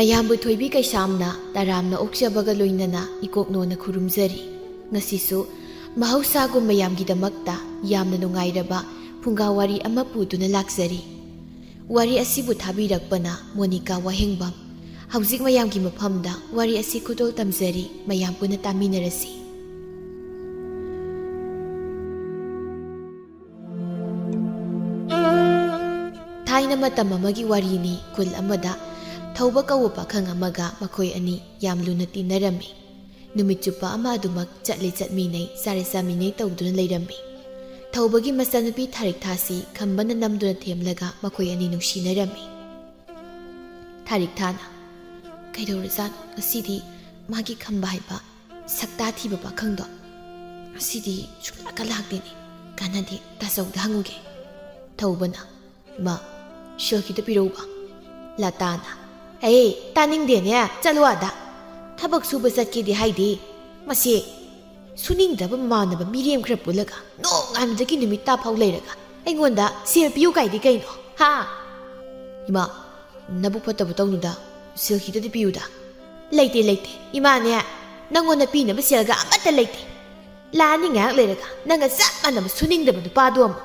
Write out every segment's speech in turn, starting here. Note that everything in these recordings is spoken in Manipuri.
ꯃꯌꯥꯝꯕꯨ ꯊꯣꯏꯕꯤ ꯀꯩꯁꯥꯝꯅ ꯇꯔꯥꯝꯅ ꯑꯣꯛꯆꯕꯒ ꯂꯣꯏꯅꯅ ꯏꯀꯣꯛꯅꯣꯅ ꯈꯨꯔꯨꯝꯖꯔꯤ꯫ ꯉꯁꯤꯁꯨ ꯃꯍꯧꯁꯥꯒꯨꯝ ꯃꯌꯥꯝꯒꯤꯗꯃꯛꯇ ꯌꯥꯝꯅ ꯅꯨꯡꯉꯥꯏꯔꯕ ꯐꯨꯡꯒꯥꯋꯥꯔꯤ ꯑꯃ ꯄꯨꯗꯨꯅ ꯂꯥꯛꯆꯔꯤ꯫ ꯋꯥꯔꯤ ꯑꯁꯤꯕꯨ ꯊꯥꯕꯤꯔꯛꯄꯅ ꯃꯣꯅꯤꯀꯥ ꯋꯥꯍꯦꯡꯕꯝ꯫ ꯍꯧꯖꯤꯛ ꯃꯌꯥꯝꯒꯤ ꯃꯐꯝꯗ ꯋꯥꯔꯤ ꯑꯁꯤ ꯈꯨꯗꯣꯜ ꯇꯝꯖꯔꯤ, ꯃꯌꯥꯝ ꯄꯨꯟꯅ ꯇꯥꯃꯤꯟꯅꯔꯁꯤ꯫ ꯊꯥꯏꯅ ꯃꯇꯝ ꯑꯃꯒꯤ ꯋꯥꯔꯤꯅꯤ꯫ ꯈꯨꯜ ꯑꯃꯗ ꯊꯧꯕ ꯀꯧꯕ ꯄꯥꯈꯪ ꯑꯃꯒ ꯃꯈꯣꯏ ꯑꯅꯤ ꯌꯥꯝ ꯂꯨꯅ ꯇꯤꯟꯅꯔꯝꯃꯤ꯫ ꯅꯨꯃꯤꯠ ꯆꯨꯞꯄ ꯑꯃ ꯑꯗꯨꯃꯛ ꯆꯠꯂꯤ ꯆꯠꯃꯤꯟꯅꯩ, ꯆꯥꯔꯦ ꯆꯥꯃꯤꯟꯅꯩ ꯇꯧꯗꯨꯅ ꯂꯩꯔꯝꯃꯤ꯫ ꯊꯧꯕꯒꯤ ꯃꯆꯥꯅꯨꯄꯤ ꯊꯥꯔꯤꯛꯊꯥꯁꯤ ꯈꯝꯕꯅ ꯅꯝꯗꯨꯅ ꯊꯦꯝꯂꯒ ꯃꯈꯣꯏ ꯑꯅꯤ ꯅꯨꯡꯁꯤꯅꯔꯝꯃꯤ꯫ ꯊꯥꯔꯤꯛꯊꯥꯅ ꯀꯩꯗꯧꯔꯖꯥꯠꯅꯣ ꯉꯁꯤꯗꯤ ꯃꯥꯒꯤ ꯈꯝꯕ ꯍꯥꯏꯕ ꯁꯛꯇꯥ ꯊꯤꯕ ꯄꯥꯈꯪꯗꯣ ꯉꯁꯤꯗꯤ ꯁꯨꯡꯂꯥꯛꯀ ꯂꯥꯛꯇꯦꯅꯦ, ꯀꯥꯟꯅꯗꯦ ꯇꯥꯆꯧꯗ ꯍꯪꯉꯨꯒꯦ꯫ ꯊꯧꯕꯅ ꯏꯃꯥ ꯁꯦꯜ ꯈꯤꯇ ꯄꯤꯔꯧꯕ꯫ ꯂꯇꯥꯅ ꯇꯥꯅꯤꯡꯗꯦꯅꯦ, ꯆꯠꯂꯣ ꯑꯗ ꯊꯕꯛ ꯁꯨꯕ ꯆꯠꯀꯦꯗꯤ ꯍꯥꯏꯗꯤ ꯃꯁꯤ ꯁꯨꯅꯤꯡꯗꯕ ꯃꯃꯥꯟꯅꯕ ꯃꯤꯔꯦꯝ ꯈꯔ ꯄꯨꯜꯂꯒ ꯅꯣꯡꯉꯥꯟꯕꯗꯒꯤ ꯅꯨꯃꯤꯠ ꯇꯥꯐꯥꯎ ꯂꯩꯔꯒ ꯑꯩꯉꯣꯟꯗ ꯁꯦꯜ ꯄꯤꯌꯨ ꯀꯥꯏꯗꯤ ꯀꯩꯅꯣ ꯍꯥ? ꯏꯃꯥ ꯅꯕꯨꯛ ꯐꯠꯇꯕ ꯇꯧꯅꯨꯗ, ꯁꯦꯜ ꯈꯤꯇꯗꯤ ꯄꯤꯌꯨꯗ꯫ ꯂꯩꯇꯦ ꯏꯃꯥꯅꯦ, ꯅꯪꯉꯣꯟꯗ ꯄꯤꯅꯕ ꯁꯦꯜꯒ ꯑꯃꯠꯇ ꯂꯩꯇꯦ꯫ ꯂꯥꯛꯑꯅꯤ ꯉꯥꯏꯍꯥꯛ ꯂꯩꯔꯒ ꯅꯪꯒ ꯆꯞ ꯃꯥꯟꯅꯕ ꯁꯨꯅꯤꯡꯗꯕ ꯅꯨꯄꯥꯗꯣ ꯑꯃꯨꯛ꯫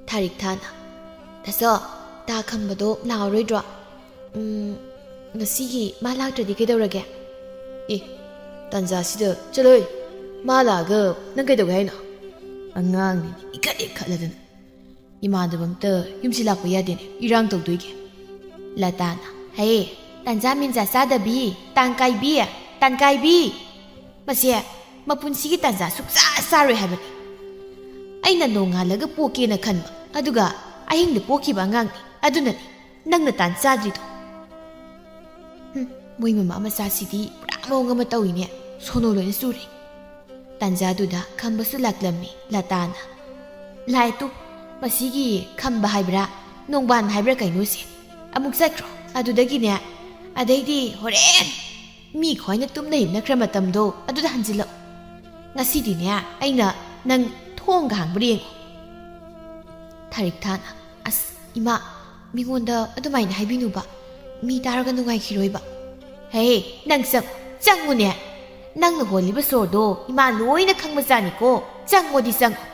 ꯊꯥꯔꯤꯛꯊꯥꯅ ꯇꯥꯆꯧ ꯇꯥ ꯈꯝꯕꯗꯣ ꯂꯥꯛꯑꯔꯣꯏꯗ꯭ꯔꯣ? ꯉꯁꯤꯒꯤ ꯃꯥ ꯂꯥꯛꯇ꯭ꯔꯗꯤ ꯀꯩꯗꯧꯔꯒꯦ? ꯇꯥꯟꯖꯥꯁꯤꯗ ꯆꯠꯂꯣꯏ, ꯃꯥ ꯂꯥꯛꯑꯒ ꯅꯪ ꯀꯩꯗꯧꯒꯦ ꯍꯥꯏꯅꯣ? ꯑꯉꯥꯡꯅꯤꯅꯦ ꯏꯈꯠ ꯈꯠꯂꯗꯅ ꯏꯃꯥꯟꯅꯕ ꯑꯝꯇ ꯌꯨꯝꯁꯤ ꯂꯥꯛꯄ ꯌꯥꯗꯦꯅꯦ, ꯏꯔꯥꯡ ꯇꯧꯗꯣꯏꯒꯦ꯫ ꯂꯇꯥꯅ ꯇꯥꯟꯖꯥ ꯃꯤꯟꯖꯥ ꯆꯥꯗꯕꯤ, ꯇꯥꯟꯀꯥꯏꯕꯤ ꯃꯁꯦ ꯃꯄꯨꯟꯁꯤꯒꯤ ꯇꯥꯟꯖꯥ ꯁꯨꯡꯆꯥ ꯆꯥꯔꯣꯏ ꯍꯥꯏꯕꯅꯤ꯫ ꯑꯩꯅ ꯅꯣꯡꯉꯥꯜꯂꯒ ꯄꯣꯛꯀꯦꯅ ꯈꯟꯕ, ꯑꯗꯨꯒ ꯑꯍꯤꯡꯗ ꯄꯣꯛꯈꯤꯕ ꯑꯉꯥꯡꯅꯤ, ꯑꯗꯨꯅꯅꯤ ꯅꯪꯅ ꯇꯥꯟ ꯆꯥꯗ꯭ꯔꯤꯗꯣ꯫ ꯃꯣꯏ ꯃꯃꯥ ꯃꯆꯥꯁꯤꯗꯤ ꯄꯨꯔꯥ ꯃꯑꯣꯡ ꯑꯃ ꯇꯧꯏꯅꯦ, ꯁꯣꯅꯣ ꯂꯣꯏꯅ ꯆꯨꯔꯦ꯫ ꯇꯥꯟꯖꯥꯗꯨꯗ ꯈꯝꯕꯁꯨ ꯂꯥꯛꯂꯝꯃꯤ꯫ ꯂꯇꯥꯅ ꯂꯥꯏꯇꯨ ꯃꯁꯤꯒꯤ ꯈꯝꯕ ꯍꯥꯏꯕ꯭ꯔꯥ ꯅꯣꯡꯕꯥꯟ ꯍꯥꯏꯕ꯭ꯔꯥ ꯀꯩꯅꯣꯁꯦ ꯑꯃꯨꯛ ꯆꯠꯈ꯭ꯔꯣ, ꯑꯗꯨꯗꯒꯤꯅꯦ ꯑꯗꯩꯗꯤ ꯍꯣꯔꯦꯟ ꯃꯤ ꯈꯣꯏꯅ ꯇꯨꯝꯅ ꯍꯤꯞꯅꯈ꯭ꯔ ꯃꯇꯝꯗꯣ ꯑꯗꯨꯗ ꯍꯟꯖꯤꯜꯂꯛꯎ꯫ ꯉꯁꯤꯗꯤꯅꯦ ꯑꯩꯅ ꯅꯪ ꯊꯣꯡꯒ ꯍꯥꯡꯕ꯭ꯔꯥ ꯌꯦꯡꯉꯨ꯫ ꯊꯥꯔꯤꯛꯊꯥꯅ ꯑꯁ ꯏꯃꯥ ꯃꯤꯉꯣꯟꯗ ꯑꯗꯨꯃꯥꯏꯅ ꯍꯥꯏꯕꯤꯅꯨꯕ, ꯃꯤ ꯇꯥꯔꯒ ꯅꯨꯡꯉꯥꯏꯈꯤꯔꯣꯏꯕ꯫ ꯅꯪ ꯆꯪꯉꯨꯅꯦ, ꯅꯪꯅ ꯍꯣꯜꯂꯤꯕ ꯁꯣꯔꯗꯣ ꯏꯃꯥ ꯂꯣꯏꯅ ꯈꯪꯕꯖꯥꯠꯅꯤꯀꯣ, ꯆꯪꯉꯣꯗꯤ ꯆꯪꯉꯣ꯫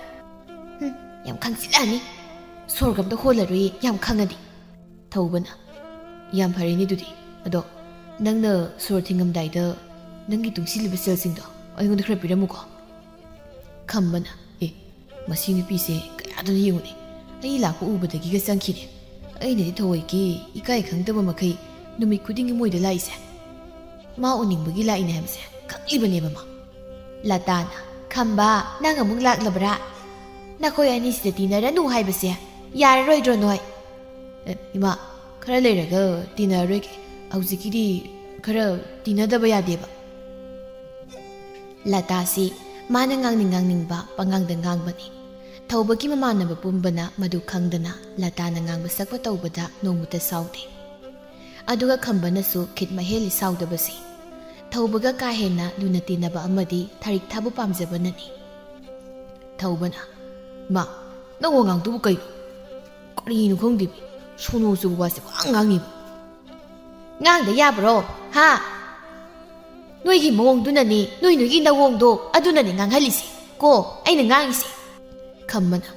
ꯌꯥꯝ ꯈꯪꯖꯤꯜꯂꯛꯑꯅꯤ, ꯁꯣꯔꯒ ꯑꯝꯇ ꯍꯣꯜꯂꯔꯣꯏꯌꯦ ꯌꯥꯝ ꯈꯪꯉꯗꯤ꯫ ꯊꯧꯕꯅ ꯌꯥꯝ ꯐꯔꯦꯅꯦ ꯑꯗꯨꯗꯤ, ꯑꯗꯣ ꯅꯪꯅ ꯁꯣꯔ ꯊꯤꯡꯉꯝꯗꯥꯏꯗ ꯅꯪꯒꯤ ꯇꯨꯡꯁꯤꯜꯂꯤꯕ ꯁꯦꯜꯁꯤꯡꯗꯣ ꯑꯩꯉꯣꯟꯗ ꯈꯔ ꯄꯤꯔꯝꯃꯨꯀꯣ꯫ ꯈꯝꯕꯅ ꯃꯁꯤ ꯅꯨꯄꯤꯁꯦ ꯀꯌꯥꯗꯅ ꯌꯦꯡꯉꯨꯅꯦ, ꯑꯩ ꯂꯥꯛꯄ ꯎꯕꯗꯒꯤꯒ ꯆꯪꯈꯤꯅꯦ꯫ ꯑꯩꯅꯗꯤ ꯊꯧꯑꯣꯏꯀꯤ ꯏꯀꯥꯏ ꯈꯪꯗꯕ ꯃꯈꯩ ꯅꯨꯃꯤꯠ ꯈꯨꯗꯤꯡꯒꯤ ꯃꯣꯏꯗ ꯂꯥꯛꯏꯁꯦ, ꯃꯥ ꯎꯅꯤꯡꯕꯒꯤ ꯂꯥꯛꯏꯅꯦ ꯍꯥꯏꯕꯁꯦ ꯈꯪꯂꯤꯕꯅꯦꯕ ꯃꯥ꯫ ꯂꯇꯥꯅ ꯈꯝꯕ ꯅꯪ ꯑꯃꯨꯛ ꯂꯥꯛꯂꯕ꯭ꯔꯥ? ꯅꯈꯣꯏ ꯑꯅꯤꯁꯤꯗ ꯇꯤꯟꯅꯔꯅꯨ ꯍꯥꯏꯕꯁꯦ ꯌꯥꯔꯔꯣꯏꯗ꯭ꯔꯣ ꯅꯣꯏ? ꯏꯃꯥ ꯈꯔ ꯂꯩꯔꯒ ꯇꯤꯟꯅꯔꯔꯣꯏꯒꯦ, ꯍꯧꯖꯤꯛꯀꯤꯗꯤ ꯈꯔ ꯇꯤꯟꯅꯗꯕ ꯌꯥꯗꯦꯕ꯫ ꯂꯇꯥꯁꯤ ꯃꯥꯅ ꯉꯥꯡꯅꯤꯡꯕ ꯄꯉꯥꯡꯗ ꯉꯥꯡꯕꯅꯤ꯫ ꯊꯧꯕꯒꯤ ꯃꯃꯥꯟꯅꯕ ꯄꯨꯝꯕꯅ ꯃꯗꯨ ꯈꯪꯗꯅ ꯂꯇꯥꯅ ꯉꯥꯡꯕ ꯁꯛꯄ ꯇꯧꯕꯗ ꯅꯣꯡꯃꯇ ꯁꯥꯎꯗꯦ꯫ ꯑꯗꯨꯒ ꯈꯝꯕꯅꯁꯨ ꯈꯤꯠ ꯃꯍꯦꯜꯂꯤ ꯁꯥꯎꯗꯕꯁꯤ꯫ ꯊꯧꯕꯒ ꯀꯥ ꯍꯦꯟꯅ ꯂꯨꯅ ꯇꯤꯟꯅꯕ ꯑꯃꯗꯤ ꯊꯥꯔꯤꯛꯊꯥꯕꯨ ꯄꯥꯝꯖꯕꯅꯅꯤ꯫ ꯊꯧꯕꯅ ꯃꯥ ꯅꯪ ꯋꯥꯉꯥꯡꯗꯨꯕꯨ ꯀꯔꯤꯅꯣ ꯈꯪꯗꯦ, ꯁꯣꯅꯣ ꯆꯨꯕ ꯋꯥꯁꯦ ꯋꯥ ꯉꯥꯡꯉꯤꯕ꯫ ꯉꯥꯡꯗ ꯌꯥꯕ꯭ꯔꯣ ꯍꯥ? ꯅꯣꯏꯒꯤ ꯃꯑꯣꯡꯗꯨꯅꯅꯤ, ꯅꯣꯏꯒꯤ ꯅꯋꯣꯡꯗꯣ ꯑꯗꯨꯅꯅꯤ ꯉꯥꯡꯍꯜꯂꯤꯁꯦ ꯀꯣ ꯑꯩꯅ ꯉꯥꯡꯉꯤꯁꯦ꯫ ꯈꯝꯕꯅ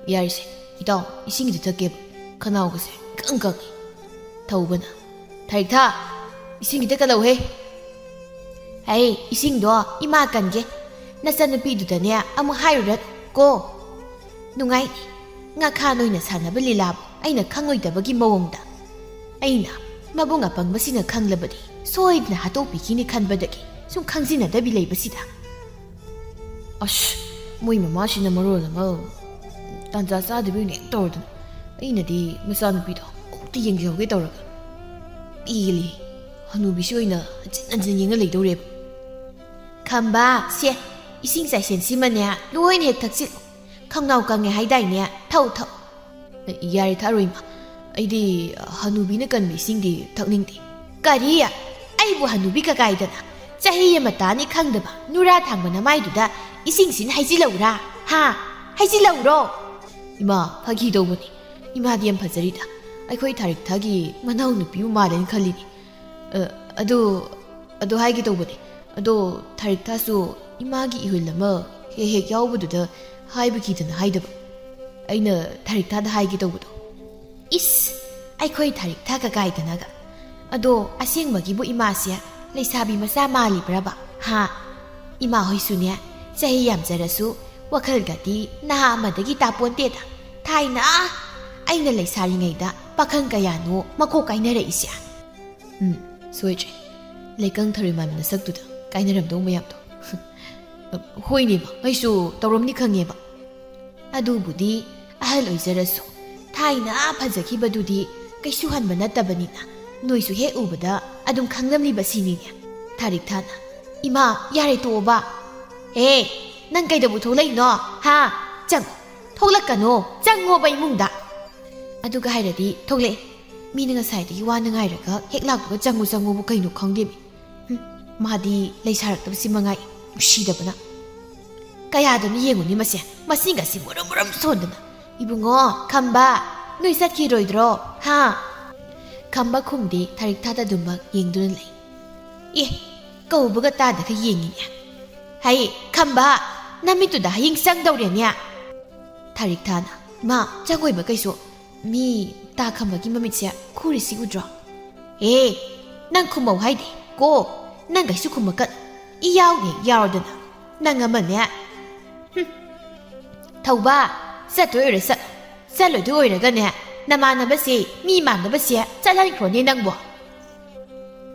ꯌꯥꯔꯤꯁꯦ ꯏꯇꯥꯎ, ꯏꯁꯤꯡꯒꯤꯗꯤ ꯊꯛꯀꯦꯕ, ꯈꯅꯥꯎꯒꯁꯦ ꯏꯀꯪ ꯀꯪꯉꯤ꯫ ꯊꯧꯕꯅ ꯊꯥꯔꯤꯛꯊꯥ ꯏꯁꯤꯡ ꯈꯤꯇ ꯀꯠꯂꯧꯍꯦ꯫ ꯏꯁꯤꯡꯗꯣ ꯏꯃꯥ ꯀꯟꯒꯦ, ꯅꯆꯟꯅꯨꯄꯤꯗꯨꯗꯅꯦ ꯑꯃꯨꯛ ꯍꯥꯏꯔꯨꯔꯅꯨ ꯀꯣ꯫ ꯅꯨꯡꯉꯥꯏꯅꯤ ꯉꯥꯈꯥ ꯅꯣꯏꯅ ꯁꯥꯟꯅꯕ ꯂꯤꯂꯥꯕꯨ ꯑꯩꯅ ꯈꯪꯉꯣꯏꯗꯕꯒꯤ ꯃꯑꯣꯡꯗ꯫ ꯑꯩꯅ ꯃꯕꯨꯡ ꯑꯄꯪꯕꯁꯤꯅ ꯈꯪꯂꯕꯗꯤ ꯁꯣꯏꯗꯅ ꯍꯥꯠꯇꯣꯛꯄꯤꯈꯤꯅꯤ ꯈꯟꯕꯗꯒꯤ ꯁꯨꯝ ꯈꯪꯖꯤꯟꯅꯗꯕꯤ ꯂꯩꯕꯁꯤꯗ꯫ ꯑꯁ ꯃꯣꯏ ꯃꯃꯥꯁꯤꯅ ꯃꯔꯣꯜ ꯑꯃ ꯇꯥꯟꯖꯥ ꯆꯥꯗꯕꯤꯅ ꯍꯦꯛ ꯇꯧꯔꯗꯅ ꯑꯩꯅꯗꯤ ꯃꯆꯥꯅꯨꯄꯤꯗꯣ ꯑꯃꯨꯛꯇ ꯌꯦꯡꯖꯍꯧꯒꯦ ꯇꯧꯔꯒ ꯄꯦꯜꯂꯤ, ꯍꯅꯨꯕꯤꯁꯤ ꯑꯣꯏꯅ ꯍꯟꯖꯤꯟ ꯌꯦꯡꯉ ꯂꯩꯗꯧꯔꯦꯕ꯫ ꯈꯝꯕ ꯁꯦ ꯏꯁꯤꯡ ꯆꯥꯏꯁꯦꯟꯁꯤꯃꯅꯦ ꯂꯣꯏꯅ ꯍꯦꯛ ꯊꯛꯆꯤꯜꯂꯨ, ꯈꯪꯅꯥꯎ ꯀꯪꯉꯦ ꯍꯥꯏꯗꯥꯏꯅꯦ, ꯊꯛꯎ ꯊꯛꯎ꯫ ꯌꯥꯔꯦ ꯊꯛꯑꯔꯣꯏ ꯏꯃꯥ, ꯑꯩꯗꯤ ꯍꯅꯨꯕꯤꯅ ꯀꯟꯕ ꯏꯁꯤꯡꯗꯤ ꯊꯛꯅꯤꯡꯗꯦ꯫ ꯀꯔꯤ? ꯑꯩꯕꯨ ꯍꯅꯨꯕꯤ ꯀꯀꯥꯏꯗꯅ ꯆꯍꯤ ꯑꯃ ꯇꯥꯅꯤ ꯈꯪꯗꯕ ꯅꯨꯔꯥ ꯊꯥꯡꯕ ꯅꯃꯥꯏꯗꯨꯗ ꯏꯁꯤꯡꯁꯤꯅ ꯍꯩꯖꯤꯜꯂꯧꯔꯥ ꯍꯥ? ꯍꯩꯖꯤꯜꯂꯧꯔꯣ? ꯏꯃꯥ ꯐꯥꯒꯤ ꯇꯧꯕꯅꯤ, ꯏꯃꯥꯗꯤ ꯌꯥꯝ ꯐꯖꯔꯤꯗ, ꯑꯩꯈꯣꯏ ꯊꯥꯔꯤꯛꯊꯥꯒꯤ ꯃꯅꯥꯎ ꯅꯨꯄꯤꯕꯨ ꯃꯥꯜꯂꯦꯅ ꯈꯜꯂꯤꯅꯤ꯫ ꯑꯗꯨ ꯍꯥꯏꯒꯦ ꯇꯧꯕꯅꯦ ꯑꯗꯣ ꯊꯥꯔꯤꯛꯊꯥꯁꯨ ꯏꯃꯥꯒꯤ ꯏꯍꯨꯜ ꯑꯃ ꯍꯦꯛ ꯌꯥꯎꯕꯗꯨꯗ ꯍꯥꯏꯕꯒꯤꯗꯅ ꯍꯥꯏꯗꯕ ꯑꯩꯅ ꯊꯥꯔꯤꯛꯊꯥꯗ ꯍꯥꯏꯒꯦ ꯇꯧꯕꯗꯣ ꯏꯁ ꯑꯩꯈꯣꯏ ꯊꯥꯔꯤꯛꯊꯥ ꯀꯀꯥꯏꯗꯅꯒ ꯑꯗꯣ ꯑꯁꯦꯡꯕꯒꯤꯕꯨ ꯏꯃꯥꯁꯦ ꯂꯩꯁꯥꯕꯤ ꯃꯆꯥ ꯃꯥꯜꯂꯤꯕ꯭ꯔꯕ ꯍꯥ ꯏꯃꯥ ꯍꯣꯏꯁꯨꯅꯦ ꯆꯍꯤ ꯌꯥꯝꯖꯔꯁꯨ ꯋꯥꯈꯜꯒꯗꯤ ꯅꯍꯥ ꯑꯃꯗꯒꯤ ꯇꯥꯄꯣꯟꯇꯦꯗ ꯊꯥꯏꯅ ꯑꯩꯅ ꯂꯩꯁꯥꯔꯤꯉꯩꯗ ꯄꯥꯈꯪ ꯀꯌꯥꯅꯣ ꯃꯀꯣꯛ ꯀꯥꯏꯅꯔꯛꯏꯁꯦ ꯁꯣꯏꯗ꯭ꯔꯦ ꯂꯩꯀꯪ ꯊꯔꯣꯏꯃꯥꯟꯕ ꯅꯁꯛꯇꯨꯗ ꯀꯥꯏꯅꯔꯝꯗꯧ ꯃꯌꯥꯝꯗꯣ ꯍꯣꯏꯅꯦꯕ ꯑꯩꯁꯨ ꯇꯧꯔꯝꯅꯤ ꯈꯪꯉꯦꯕ ꯑꯗꯨꯕꯨꯗꯤ ꯑꯍꯜ ꯑꯣꯏꯖꯔꯁꯨ ꯊꯥꯏꯅ ꯐꯖꯈꯤꯕꯗꯨꯗꯤ ꯀꯩꯁꯨ ꯍꯟꯕ ꯅꯠꯇꯕꯅꯤꯅ ꯅꯣꯏꯁꯨ ꯍꯦꯛ ꯎꯕꯗ ꯑꯗꯨꯝ ꯈꯪꯂꯝꯂꯤꯕ ꯁꯤꯅꯤꯅꯦ ꯊꯥꯔꯤꯛꯊꯥꯅ ꯏꯃꯥ ꯌꯥꯔꯦ ꯇꯣꯛꯑꯣꯕ ꯅꯪ ꯀꯩꯗꯧꯕ ꯊꯣꯛꯂꯛꯏꯅꯣ ꯍꯥ ꯆꯪꯉꯣ ꯊꯣꯛꯂꯛꯀꯅꯣ ꯆꯪꯉꯣꯕ ꯏꯃꯨꯡꯗ ꯑꯗꯨꯒ ꯍꯥꯏꯔꯗꯤ ꯊꯣꯛꯂꯛꯑꯦ ꯃꯤꯅ ꯉꯁꯥꯏꯗꯒꯤ ꯋꯥꯅ ꯉꯥꯏꯔꯒ ꯍꯦꯛ ꯂꯥꯛꯄꯒ ꯆꯪꯉꯨꯕꯨ ꯀꯩꯅꯣ ꯈꯪꯗꯦꯃꯤ ꯃꯥꯗꯤ ꯂꯩꯁꯥꯔꯛꯇꯕꯁꯤ ꯃꯉꯥꯏ ꯅꯨꯡꯁꯤꯗꯕꯅ ꯀꯌꯥꯗꯅꯣ ꯌꯦꯡꯉꯨꯅꯤ ꯃꯁꯤꯡꯒꯁꯤ ꯃꯨꯔꯝ ꯁꯣꯟꯗꯅ 이붕어 칸바 너희 ꯆꯠꯈꯤꯔꯣꯏꯗ꯭ꯔꯣ ꯍꯥ ꯈꯝꯕ ꯈꯨꯝꯗꯦ ꯊꯥꯔꯤꯛꯊꯥꯗ ꯑꯗꯨꯃꯛ ꯌꯦꯡꯗꯨꯅ ꯂꯩ ꯀꯧꯕꯒ ꯇꯥꯗꯒ ꯌꯦꯡꯉꯤꯅꯦ ꯍꯩ ꯈꯝꯕ ꯅꯃꯤꯠꯇꯨꯗ ꯍꯌꯦꯡ ꯆꯪꯗꯧꯔꯦꯅꯦ ꯊꯥꯔꯤꯛꯊꯥꯅ ꯃꯥ ꯆꯪꯉꯣꯏꯕ ꯀꯩꯁꯨ ꯃꯤ ꯇꯥ ꯈꯝꯕꯒꯤ ꯃꯃꯤꯠꯁꯦ ꯈꯨꯔꯤꯁꯤ ꯎꯗ꯭ꯔꯣ ꯅꯪ ꯈꯨꯝꯃꯧ ꯍꯥꯏꯗꯦ ꯀꯣ ꯅꯪ ꯀꯩꯁꯨ ꯈꯨꯝꯃꯛꯀ ꯌꯥꯎꯅꯦ ꯌꯥꯎꯔꯗꯅ ꯅꯪ ꯑꯃꯅꯦ ꯊꯧꯕ ꯆꯠꯇꯣꯏ ꯑꯣꯏꯔꯦ ꯆꯠꯂꯣꯏꯗꯣꯏ ꯑꯣꯏꯔꯒꯅꯦ ꯅꯃꯥꯟꯅꯕꯁꯦ ꯃꯤ ꯃꯥꯟꯅꯕꯁꯦ ꯆꯠꯍꯟꯈ꯭ꯔꯣꯅꯦ ꯅꯪꯕꯣ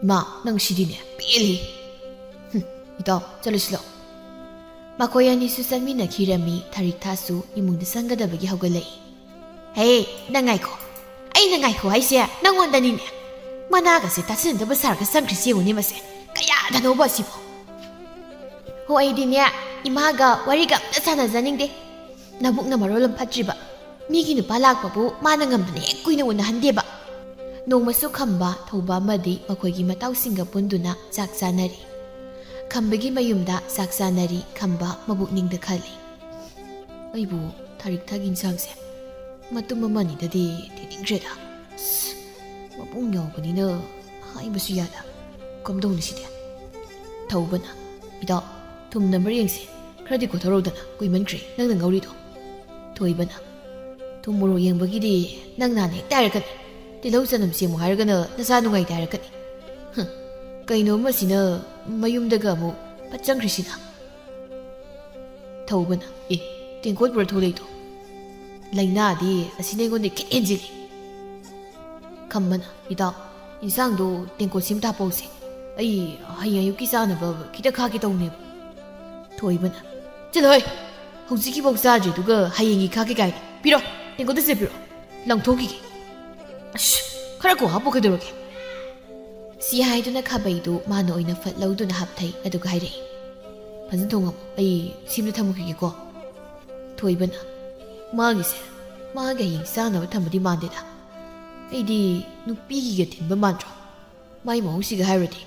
ꯏꯃꯥ ꯅꯪ ꯁꯤꯗꯤꯅꯦ ꯄꯦꯜꯂꯤ ꯏꯇꯥꯎ ꯆꯠꯂꯨꯁꯤꯂꯣ ꯃꯈꯣꯏ ꯑꯅꯤꯁꯨ ꯆꯠꯃꯤꯟꯅꯈꯤꯔꯝꯃꯤ ꯊꯥꯔꯤꯛꯊꯥꯁꯨ ꯏꯃꯨꯡꯗ ꯆꯪꯒꯗꯕꯒꯤ ꯍꯧꯒꯠꯂꯛꯏ ꯅꯪ ꯉꯥꯏꯈꯣ ꯑꯩꯅ ꯉꯥꯏꯈꯣ ꯍꯥꯏꯁꯦ ꯅꯪꯉꯣꯟꯗꯅꯤꯅꯦ ꯃꯅꯥꯒꯁꯦ ꯇꯥꯁꯤꯟꯅꯗꯕ ꯁꯥꯔꯒ ꯆꯪꯈ꯭ꯔꯤꯁꯤ ꯌꯦꯡꯉꯨꯅꯦ ꯃꯁꯦ ꯀꯌꯥꯗꯅꯣꯕ ꯑꯁꯤꯕꯣ ꯍꯣ ꯑꯩꯗꯤꯅꯦ ꯏꯃꯥꯒ ꯋꯥꯔꯤꯒ ꯑꯝꯇ ꯁꯥꯟꯅꯖꯅꯤꯡꯗꯦ ꯅꯕꯨꯛꯅ ꯃꯔꯣꯜ ꯑꯃ ꯐꯠꯇ꯭ꯔꯤꯕ ꯃꯤꯒꯤ ꯅꯨꯄꯥ ꯂꯥꯛꯄꯕꯨ ꯃꯥꯅ ꯉꯝꯗꯅ ꯍꯦꯛ ꯀꯨꯏꯅ ꯎꯅꯍꯟꯗꯦꯕ ꯅꯣꯡꯃꯁꯨ ꯈꯝꯕ ꯊꯧꯕ ꯑꯃꯗꯤ ꯃꯈꯣꯏꯒꯤ ꯃꯇꯥꯎꯁꯤꯡꯒ ꯄꯨꯟꯗꯨꯅ ꯆꯥꯛ ꯆꯥꯅꯔꯤ ꯈꯝꯕꯒꯤ ꯃꯌꯨꯝꯗ ꯆꯥꯛ ꯆꯥꯅꯔꯤ ꯈꯝꯕ ꯃꯕꯨꯛꯅꯤꯡꯗ ꯈꯜꯂꯤ ꯑꯩꯕꯨ ꯊꯥꯔꯤꯛꯊꯥꯒꯤ ꯏꯟꯁꯥꯡꯁꯦ ꯃꯇꯨꯝ ꯑꯃꯅꯤꯗꯗꯤ ꯊꯤꯅꯤꯡꯗ꯭ꯔꯦꯗ ꯃꯄꯨꯡ ꯌꯥꯎꯕꯅꯤꯅ ꯍꯥꯏꯕꯁꯨ ꯌꯥꯗ ꯀꯝꯗꯧꯅꯤ ꯁꯤꯗꯤ ꯊꯧꯕꯅ ꯏꯇꯥꯎ ꯊꯨꯝ ꯅꯝꯕꯔ ꯌꯦꯡꯁꯦ ꯈꯔꯗꯤ ꯀꯣꯊꯧꯔꯧꯗꯅ ꯀꯨꯏꯃꯟꯈ꯭ꯔꯦ ꯅꯪꯅ ꯉꯧꯔꯤꯗꯣ ꯊꯣꯏꯕꯅ ꯊꯨꯝ ꯃꯣꯔꯣꯛ ꯌꯦꯡꯕꯒꯤꯗꯤ ꯅꯪ ꯅꯍꯥꯟ ꯍꯦꯛꯇ ꯍꯥꯏꯔꯛꯀꯅꯤ ꯇꯤꯜꯍꯧ ꯆꯅꯝ ꯁꯦꯝꯃꯨ ꯍꯥꯏꯔꯒꯅ ꯅꯆꯥ ꯅꯨꯡꯉꯥꯏꯇ ꯍꯥꯏꯔꯛꯀꯅꯤ ꯀꯩꯅꯣꯝꯃꯁꯤꯅ ꯃꯌꯨꯝꯗꯒ ꯑꯃꯨꯛ ꯐꯠ ꯆꯪꯈ꯭ꯔꯤꯁꯤꯅ ꯊꯧꯕꯅ ꯇꯦꯡꯀꯣꯠ ꯄꯨꯔ ꯊꯣꯛꯂꯛꯏꯗꯣ ꯂꯩꯅꯥꯗꯤ ꯑꯁꯤꯅ ꯑꯩꯉꯣꯟꯗ ꯈꯤꯠ ꯍꯦꯟꯖꯤꯜꯂꯤ ꯈꯝꯕꯅ ꯏꯇꯥꯎ ꯏꯟꯁꯥꯡꯗꯣ ꯇꯦꯡꯀꯣꯠꯁꯤꯃ ꯍꯥꯞꯄꯧꯁꯦ ꯑꯩ ꯍꯌꯦꯡ ꯑꯌꯨꯛꯀꯤ ꯆꯥꯅꯕ ꯈꯤꯇ ꯈꯥꯛꯀꯦ ꯇꯧꯅꯦꯕ ꯊꯣꯏꯕꯅ ꯆꯠꯂꯣꯏ ꯍꯧꯖꯤꯛꯀꯤꯐꯥꯎ ꯆꯥꯗ꯭ꯔꯤꯗꯨꯒ ꯍꯌꯦꯡꯒꯤ ꯈꯥꯛꯀꯦ ꯀꯥꯏꯅ ꯄꯤꯔꯣ ꯇꯦꯡꯀꯣꯠꯇ ꯄꯤꯔꯣ ꯂꯪꯊꯣꯛꯈꯤꯒꯦ ꯑꯁ ꯈꯔ ꯀꯣ ꯍꯥꯞꯄꯨ ꯀꯩꯗꯧꯔꯒꯦ ꯁꯤ ꯍꯥꯏꯗꯨꯅ ꯈꯥꯕꯩꯗꯨ ꯃꯥꯅ ꯑꯣꯏꯅ ꯐꯠ ꯂꯧꯗꯨꯅ ꯍꯥꯞꯊꯩ ꯑꯗꯨꯒ ꯍꯥꯏꯔꯛꯏ ꯐꯖꯅ ꯊꯣꯡꯉꯝꯃꯣ ꯑꯩ ꯁꯤꯝꯗ ꯊꯝꯃꯨꯈꯤꯒꯦꯀꯣ ꯊꯣꯏꯕꯅ ꯃꯥꯒꯤ ꯍꯌꯦꯡ ꯆꯥꯅꯕ ꯊꯝꯕꯗꯤ ꯃꯥꯟꯗꯦꯗ ꯑꯩꯗꯤ ꯅꯨꯄꯤꯒꯤꯒ ꯊꯤꯟꯕ ꯃꯥꯟꯗ꯭ꯔꯣ ꯃꯥꯏ ꯃꯍꯧꯁꯤꯒ ꯍꯥꯏꯔꯨꯔꯗꯤ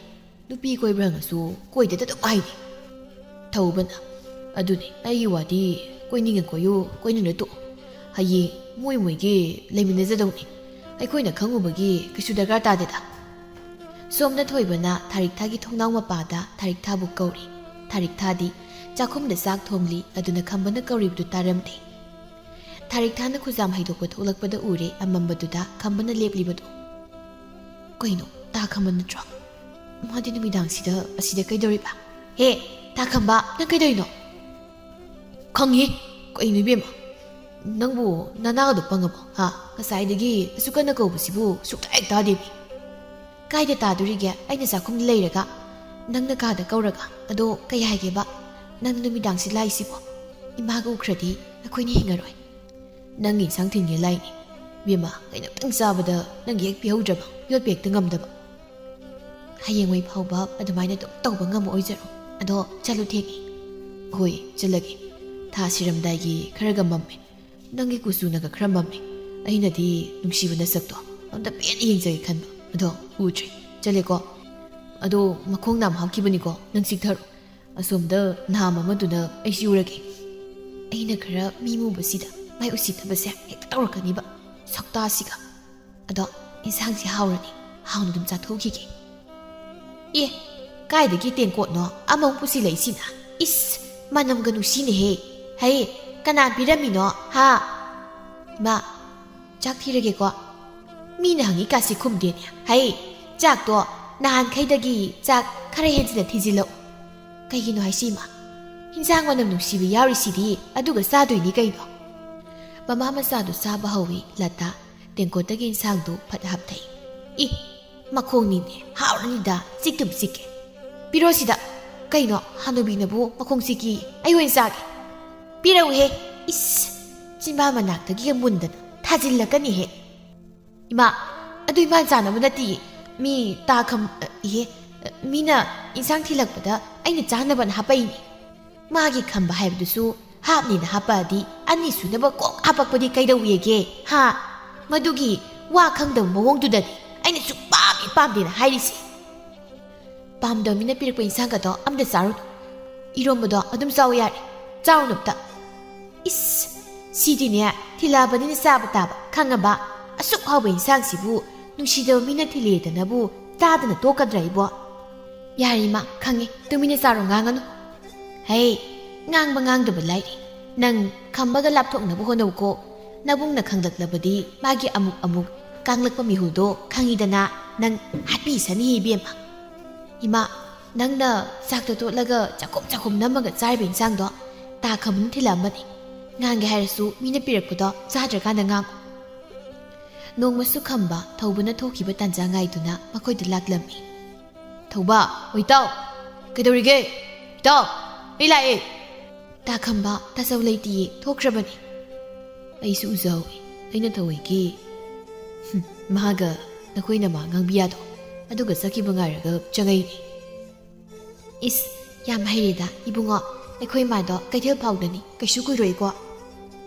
ꯅꯨꯄꯤ ꯀꯣꯏꯕ꯭ꯔꯥ ꯍꯪꯉꯁꯨ ꯀꯣꯏꯗꯦꯗ ꯑꯗꯨꯝ ꯍꯥꯏꯅꯤ ꯊꯧꯕꯅ ꯑꯗꯨꯅꯤ ꯑꯩꯒꯤ ꯋꯥꯗꯤ ꯀꯣꯏꯅꯤꯡꯉ ꯀꯣꯏꯌꯨ ꯀꯣꯏꯅꯤꯡꯉ ꯇꯣꯛꯎ ꯍꯌꯦꯡ ꯃꯣꯏꯒꯤ ꯂꯩꯃꯤꯟꯅꯖꯗꯧꯅꯤ ꯑꯩꯈꯣꯏꯅ ꯈꯪꯉꯨꯕꯒꯤ ꯀꯩꯁꯨ ꯗꯔꯀꯥꯔ ꯇꯥꯗꯦꯗ ꯁꯣꯝꯗ ꯊꯣꯏꯕꯅ ꯊꯥꯔꯤꯛꯊꯥꯒꯤ ꯊꯣꯡꯅꯥꯎ ꯃꯄꯥꯗ ꯊꯥꯔꯤꯛꯊꯥꯕꯨ ꯀꯧꯔꯤ ꯊꯥꯔꯤꯛꯊꯥꯗꯤ ꯆꯥꯛꯈꯨꯝꯗ ꯆꯥꯛ ꯊꯣꯡꯂꯤ ꯑꯗꯨꯅ ꯈꯝꯕꯅ ꯀꯧꯔꯤꯕꯗꯨ ꯇꯥꯔꯝꯗꯦ ꯊꯥꯔꯤꯛꯊꯥꯅ ꯈꯨꯖꯥꯝ ꯍꯩꯗꯣꯛꯄ ꯊꯣꯛꯂꯛꯄꯗ ꯎꯔꯦ ꯑꯃꯝꯕꯗꯨꯗ ꯈꯝꯕꯅ ꯂꯦꯞꯂꯤꯕꯗꯨ ꯀꯩꯅꯣ ꯇꯥ ꯈꯝꯕ ꯅꯠꯇ꯭ꯔꯣ ꯃꯥꯗꯤ ꯅꯨꯃꯤꯗꯥꯡꯁꯤꯗ ꯑꯁꯤꯗ ꯀꯩꯗꯧꯔꯤꯕ ꯇꯥ ꯈꯝꯕ ꯅꯪ ꯀꯩꯗꯧꯔꯤꯅꯣ ꯈꯪꯉꯤ ꯀꯩꯅꯣ ꯏꯕꯦꯝꯃ ꯅꯪꯕꯨ ꯅꯅꯥꯒꯗꯣ ꯄꯪꯉꯕꯣ ꯉꯁꯥꯏꯗꯒꯤ ꯑꯁꯨꯛ ꯀꯟꯅ ꯀꯧꯕꯁꯤꯕꯨ ꯁꯨꯛꯇꯥ ꯍꯦꯛ ꯇꯥꯗꯦꯃꯤ ꯀꯥꯏꯗ ꯇꯥꯗꯣꯔꯤꯒꯦ ꯑꯩꯅ ꯆꯥꯛꯈꯨꯝꯗ ꯂꯩꯔꯒ ꯅꯪꯅ ꯀꯥꯗ ꯀꯧꯔꯒ ꯑꯗꯣ ꯀꯩ ꯍꯥꯏꯒꯦꯕ ꯅꯪꯅ ꯅꯨꯃꯤꯗꯥꯡꯁꯤ ꯂꯥꯛꯏꯁꯤꯕꯣ ꯏꯃꯥꯒ ꯎꯈ꯭ꯔꯗꯤ ꯑꯩꯈꯣꯏꯅ ꯍꯤꯡꯉꯔꯣꯏ ꯅꯪꯒꯤ ꯏꯟꯁꯥꯡ ꯊꯤꯟꯒꯦ ꯂꯥꯛꯏꯅꯤ ꯏꯕꯦꯝꯃ ꯀꯩꯅꯣꯝꯇꯪ ꯆꯥꯕꯗ ꯅꯪꯒꯤ ꯍꯦꯛ ꯄꯤꯍꯧꯗ꯭ꯔꯕ ꯌꯣꯠꯄ ꯍꯦꯛꯇ ꯉꯝꯗꯕ ꯍꯌꯦꯡꯋꯥꯏ ꯐꯥꯎꯕ ꯑꯗꯨꯃꯥꯏꯅ ꯑꯗꯨꯝ ꯇꯧꯕ ꯉꯝꯃ ꯑꯣꯏꯖꯔꯣ ꯑꯗꯣ ꯆꯠꯂꯨ ꯊꯦꯡꯉꯤ ꯍꯣꯏ ꯆꯠꯂꯒꯦ ꯊꯥ ꯁꯤꯔꯝꯗꯥꯏꯒꯤ ꯈꯔꯒ ꯃꯝꯃꯦ ꯅꯪꯒꯤ ꯀꯨꯆꯨꯅꯒ ꯈꯔ ꯃꯝꯃꯦ ꯑꯩꯅꯗꯤ ꯅꯨꯡꯁꯤꯕ ꯅꯁꯛꯇꯣ ꯑꯝꯇ ꯄꯦꯟꯅ ꯌꯦꯡꯖꯒꯦ ꯈꯟꯕ ꯑꯗꯣ ꯎꯗ꯭ꯔꯦ ꯆꯠꯂꯦꯀꯣ ꯑꯗꯣ ꯃꯈꯣꯡ ꯅꯥꯝ ꯍꯥꯞꯈꯤꯕꯅꯤꯀꯣ ꯅꯪ ꯆꯤꯛꯊꯔꯣ ꯑꯁꯣꯝꯗ ꯅꯍꯥꯝ ꯑꯃꯗꯨꯅ ꯑꯩꯁꯤ ꯎꯔꯒꯦ ꯑꯩꯅ ꯈꯔ ꯃꯤ ꯃꯨꯕꯁꯤꯗ ꯃꯥꯏ ꯎꯁꯤꯠꯇꯕꯁꯦ ꯍꯦꯛꯇ ꯇꯧꯔꯛꯀꯅꯤꯕ ꯁꯛꯇꯥꯁꯤꯒ ꯑꯗꯣ ꯏꯟꯁꯥꯡꯁꯤ ꯍꯥꯎꯔꯅꯤ ꯍꯥꯎꯅ ꯑꯗꯨꯝ ꯆꯥꯊꯣꯛꯈꯤꯒꯦ ꯑꯦ ꯀꯥꯏꯗꯒꯤ ꯇꯦꯡꯀꯣꯠꯅꯣ ꯑꯃꯨꯛ ꯄꯨꯁꯤꯜꯂꯛꯏꯁꯤꯅ ꯏꯁ ꯃꯅꯝꯒ ꯅꯨꯡꯁꯤꯅꯦꯍꯦ ꯍꯩ ꯀꯅꯥ ꯄꯤꯔꯝꯃꯤꯅꯣ ꯍꯥ ꯏꯃꯥ ꯆꯥꯛ ꯊꯤꯔꯒꯦꯀꯣ ꯃꯤꯅ ꯍꯪꯉꯤꯀꯥꯁꯤ ꯈꯨꯝꯗꯦꯅꯦ ꯍꯩ ꯆꯥꯛꯇꯣ ꯅꯍꯥꯟꯈꯩꯗꯒꯤ ꯆꯥꯛ ꯈꯔ ꯍꯦꯟꯖꯤꯟꯅ ꯊꯤꯖꯤꯜꯂꯛꯎ ꯀꯩꯒꯤꯅꯣ ꯍꯥꯏꯁꯤ ꯏꯃꯥ ꯍꯤꯟꯖꯥꯡ ꯃꯅꯝ ꯅꯨꯡꯁꯤꯕ ꯌꯥꯎꯔꯤꯁꯤꯗꯤ ꯑꯗꯨꯒ ꯆꯥꯗꯣꯏꯅꯤ ꯀꯩꯅꯣ ꯃꯃꯥ ꯃꯆꯥꯗꯨ ꯆꯥꯕ ꯍꯧꯏ ꯂꯇꯥ ꯇꯦꯡꯀꯣꯠꯇꯒꯤ ꯏꯟꯁꯥꯡꯗꯨ ꯐꯠ ꯍꯥꯞꯊꯩ ꯏ ꯃꯈꯣꯡꯅꯤꯅꯦ ꯍꯥꯎꯔꯅꯤꯗ ꯆꯤꯛꯇꯨꯝ ꯆꯤꯛꯀꯦ ꯄꯤꯔꯣ ꯁꯤꯗ ꯀꯩꯅꯣ ꯍꯅꯨꯕꯤꯅꯕꯨ ꯃꯈꯣꯡ ꯆꯤꯛꯀꯤ ꯑꯩ ꯑꯣꯏꯅ ꯆꯥꯒꯦ ꯄꯤꯔꯛꯎꯍꯦ ꯏꯁ ꯆꯤꯟꯕꯥ ꯃꯅꯥꯛꯇꯒꯤꯒ ꯃꯨꯟꯗꯅ ꯊꯥꯖꯤꯜꯂꯛꯀꯅꯤꯍꯦ ꯏꯃꯥ ꯑꯗꯨ ꯏꯃꯥ ꯆꯥꯅꯕ ꯅꯠꯇꯤꯌꯦ ꯃꯤ ꯏꯍꯦ ꯃꯤꯅ ꯏꯟꯁꯥꯡ ꯊꯤꯜꯂꯛꯄꯗ ꯑꯩꯅ ꯆꯥꯅꯕꯅ ꯍꯥꯞꯄꯛꯏꯅꯤ ꯃꯥꯒꯤ ꯈꯝꯕ ꯍꯥꯏꯕꯗꯨꯁꯨ ꯍꯥꯞꯅꯤꯅ ꯍꯥꯞꯄꯛꯑꯗꯤ ꯑꯅꯤ ꯁꯨꯅꯕ ꯀꯣꯛ ꯍꯥꯞꯄꯛꯄꯗꯤ ꯀꯩꯗꯧꯋꯦꯒꯦ ꯍꯥ ꯃꯗꯨꯒꯤ ꯋꯥ ꯈꯪꯗꯕ ꯃꯑꯣꯡꯗꯨꯗꯅꯤ ꯑꯩꯅ ꯁꯨꯛꯄꯥꯝ ꯄꯥꯝꯗꯦꯅ ꯍꯥꯏꯔꯤꯁꯦ ꯄꯥꯝꯗꯕ ꯃꯤꯅ ꯄꯤꯔꯛꯄ ꯏꯟꯁꯥꯡꯒꯗꯣ ꯑꯝꯇ ꯆꯥꯔꯨꯅꯨ ꯏꯔꯣꯝꯕꯗꯣ ꯑꯗꯨꯝ ꯆꯥꯎ ꯌꯥꯔꯦ ꯆꯥꯎꯅꯨ ꯑꯝꯇ ꯏꯁ ꯁꯤꯗꯤꯅꯦ ꯊꯤꯜꯂꯛꯑꯕꯅꯤꯅ ꯆꯥꯕ ꯇꯥꯕ ꯈꯪꯉꯕ ꯑꯁꯨꯛ ꯍꯥꯎꯕ ꯏꯟꯁꯥꯡꯁꯤꯕꯨ ꯅꯨꯡꯁꯤꯗꯕ ꯃꯤꯅ ꯊꯤꯜꯂꯦꯗꯅꯕꯨ ꯆꯥꯗꯅ ꯇꯣꯛꯀꯗ꯭ꯔꯥ ꯏꯕꯣ ꯌꯥꯔꯦ ꯏꯃꯥ ꯈꯪꯉꯦ ꯇꯨꯃꯤꯟꯅ ꯆꯥꯔꯣ ꯉꯥꯡꯒꯅꯨ ꯍꯩ ꯉꯥꯡꯕ ꯉꯥꯡꯗꯕ ꯂꯥꯏꯔꯤ ꯅꯪ ꯈꯝꯕꯒ ꯂꯥꯞꯊꯣꯛꯅꯕ ꯍꯣꯠꯅꯧꯀꯣ ꯅꯕꯨꯡꯅ ꯈꯪꯂꯛꯂꯕꯗꯤ ꯃꯥꯒꯤ ꯑꯃꯨꯛ ꯑꯃꯨꯛ ꯀꯥꯡꯂꯛꯄ ꯃꯤꯍꯨꯜꯗꯣ ꯈꯪꯉꯤꯗꯅ ꯅꯪ ꯍꯥꯠꯄꯤꯁꯅꯤ ꯏꯕꯦꯝꯃ ꯏꯃꯥ ꯅꯪꯅ ꯆꯥꯛꯇꯣ ꯇꯣꯠꯂꯒ ꯆꯥꯛꯈꯨꯝ ꯆꯥꯛꯈꯨꯝ ꯅꯝꯃꯒ ꯆꯥꯔꯤꯕ ꯏꯟꯁꯥꯡꯗꯣ ꯇꯥ ꯈꯝꯕꯅ ꯊꯤꯜꯂꯛꯑꯝꯕꯅꯤ ꯉꯥꯡꯒꯦ ꯍꯥꯏꯔꯁꯨ ꯃꯤꯅ ꯄꯤꯔꯛꯄꯗꯣ ꯆꯥꯗ꯭ꯔꯀꯥꯟꯗ ꯉꯥꯡꯉꯨ ꯅꯣꯡꯃꯁꯨ ꯈꯝꯕ ꯊꯧꯕꯅ ꯊꯣꯛꯈꯤꯕ ꯇꯥꯟꯖꯥ ꯉꯥꯏꯗꯨꯅ ꯃꯈꯣꯏꯗ ꯂꯥꯛꯂꯝꯃꯤ ꯊꯧꯕ ꯍꯣꯏ ꯏꯇꯥꯎ ꯀꯩꯗꯧꯔꯤꯒꯦ ꯏꯇꯥꯎ ꯑꯩ ꯂꯥꯛꯑꯦ ꯇꯥ ꯈꯝꯕ ꯇꯥꯆꯧ ꯂꯩꯇꯤꯌꯦ ꯊꯣꯛꯈ꯭ꯔꯕꯅꯤ ꯑꯩꯁꯨ ꯎꯖꯍꯧꯏ ꯑꯩꯅ ꯊꯧꯑꯣꯏꯒꯤ ꯃꯥꯒ ꯅꯈꯣꯏꯅ ꯃꯥ ꯉꯥꯡꯕꯤ ꯌꯥꯗꯣ ꯑꯗꯨꯒ ꯆꯠꯈꯤꯕ ꯉꯥꯏꯔꯒ ꯆꯪꯉꯛꯏꯅꯤ ꯏꯁ ꯌꯥꯝ ꯍꯩꯔꯦꯗ ꯏꯕꯨꯡꯉꯣ ꯑꯩꯈꯣꯏ ꯃꯥꯗꯣ ꯀꯩꯊꯦꯜ ꯐꯥꯎꯗꯅꯤ ꯀꯩꯁꯨ ꯀꯨꯏꯔꯣꯏꯀꯣ